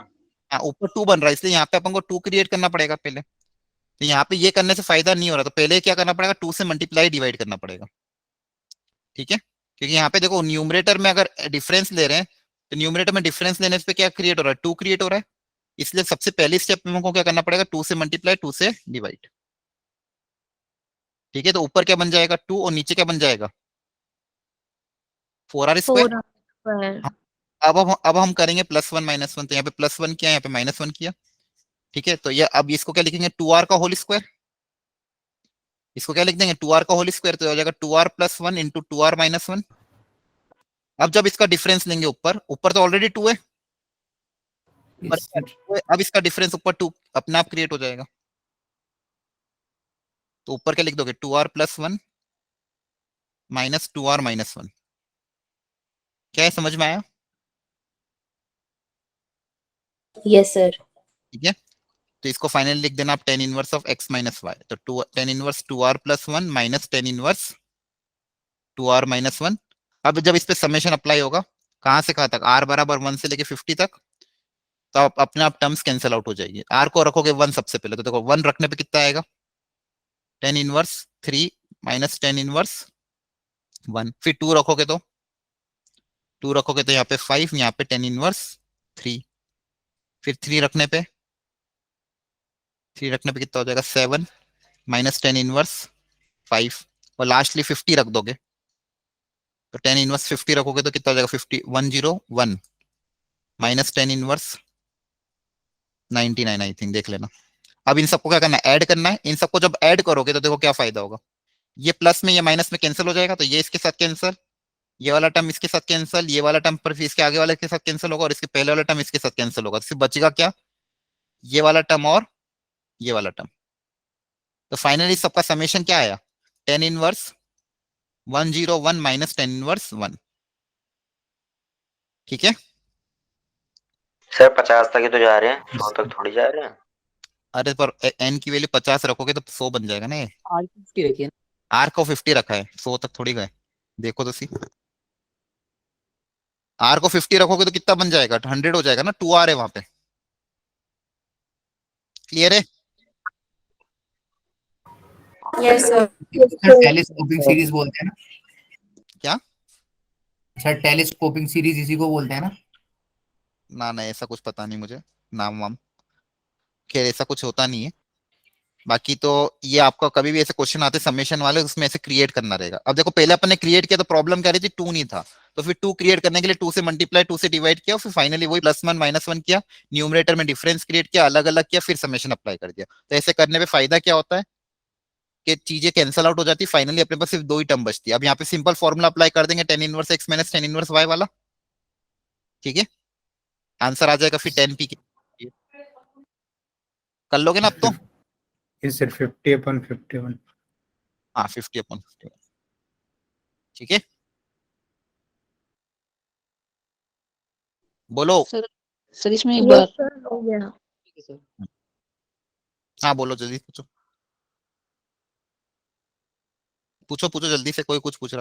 हाँ ऊपर 2 बन रहा है, इसलिए यहाँ पे अपन को 2 क्रिएट करना पड़ेगा पहले, तो यहाँ पे ये करने से फायदा नहीं हो रहा, तो पहले क्या करना पड़ेगा, 2 से मल्टीप्लाई डिवाइड करना पड़ेगा, ठीक है, क्योंकि यहाँ पे देखो न्यूमरेटर में अगर डिफरेंस ले रहे हैं, तो न्यूमरेटर में डिफरेंस लेने पे क्या क्रिएट हो रहा है, 2 क्रिएट हो रहा है, इसलिए सबसे पहली स्टेप में हमको क्या करना पड़ेगा, 2 से मल्टीप्लाई 2 से डिवाइड, ठीक है, तो ऊपर क्या बन जाएगा 2 और नीचे क्या बन जाएगा 4r²। 4r²। अब हम करेंगे +1 -1, तो यहाँ पे +1 किया, यहाँ पे -1 किया, ठीक है, तो ये अब इसको क्या लिखेंगे, 2r का होल स्क्वायर, इसको क्या लिख देंगे, 2r का होल स्क्वायर, तो हो जाएगा 2r + 1 इंटू 2r - 1। अब जब इसका डिफरेंस लेंगे, ऊपर ऊपर तो ऑलरेडी 2 है, यस सर। अब इसका डिफरेंस ऊपर 2 अपने आप क्रिएट हो जाएगा, तो ऊपर क्या लिख दोगे, 2r + 1 माइनस 2r - 1, क्या है, समझ में आया, यस सर। ठीक है, तो इसको फाइनली लिख देना आप, tan inverse of x - y, तो tan inverse 2r + 1 minus tan inverse 2r - 1। अब जब इस पे समेशन अप्लाई होगा, कहां से कहां तक, r बराबर 1 से लेके 50 तक, तो आप अपने आप टर्म्स कैंसिल आउट हो जाएगी, r को रखोगे 1 सबसे पहले, तो देखो 1 रखने पे कितना आएगा, tan inverse 3 minus tan inverse 1, फिर 2 रखोगे तो 2 रखोगे तो यहाँ पे 5, यहाँ पे tan इनवर्स 3, फिर 3 रखने पे कितना हो जाएगा 7 माइनस tan इनवर्स 5, और लास्टली 50 रख दोगे तो tan इनवर्स 50 रखोगे तो कितना हो जाएगा 50 101 minus tan inverse 99 I think, देख लेना। अब इन सबको क्या करना है, ऐड करना है। इन सबको जब ऐड करोगे तो देखो क्या फायदा होगा, ये प्लस में ये माइनस में कैंसिल हो जाएगा, तो ये इसके साथ कैंसिल, ये वाला टर्म इसके साथ कैंसिल, ये वाला टर्म पर इसके आगे वाले के साथ कैंसिल होगा, और इसके पहले वाला टर्म इसके साथ कैंसिल होगा, तो सिर्फ बचेगा क्या, ये वाला टर्म और ये वाला टर्म। तो फाइनली सबका समेशन क्या आया, tan inverse 101 minus tan inverse 1। ठीक है, सर 50 तक ही तो जा रहे हैं, 100 तक थोड़ी जा रहे हैं। अरे पर n की वैल्यू 50 रखोगे तो 100 बन जाएगा ना, ये आर 50 रखिए ना। r को 50 रखा है, 100 तक थोड़ी गए, देखो तो सी। r को 50 रखोगे तो कितना बन जाएगा, 100 हो जाएगा ना, 2r है वहां पे। क्लियर है? Yes sir. Sir telescoping series बोलते हैं ना? क्या? सर टेलीस्कोपिंग सीरीज इसी को बोलते हैं ना? ना ऐसा कुछ पता नहीं मुझे, नाम वाम, खैर ऐसा कुछ होता नहीं है। बाकी तो ये आपका कभी भी ऐसे क्वेश्चन आते समेशन वाले, उसमें ऐसे क्रिएट करना रहेगा। अब देखो पहले अपन ने क्रिएट किया तो प्रॉब्लम क्या रही थी, 2 नहीं था, तो फिर 2 क्रिएट करने के लिए 2 से मल्टीप्लाई 2 से डिवाइड किया, फिर फाइनली वही +1 -1 किया, न्यूमरेटर में डिफरेंस क्रिएट किया, अलग अलग किया, फिर समेशन अप्लाई कर दिया। तो ऐसे करने पे फायदा क्या होता है कि चीजें कैंसिल आउट हो जाती है, फाइनली अपने पास सिर्फ 2 ही टर्म बचती है। अब यहाँ पे सिंपल फॉर्मूला अप्लाई कर देंगे, tan inverse x minus tan inverse y वाला। ठीक है, आंसर आ जाएगा फिर 10p कर लोगे ना अब तो? Yes sir 50/51। हाँ 50/51। ठीक है, बोलो। सर इसमें एक यस बार सर, हो गया। हाँ बोलो, जल्दी पूछो पूछो जल्दी से, कोई कुछ पूछ रहा।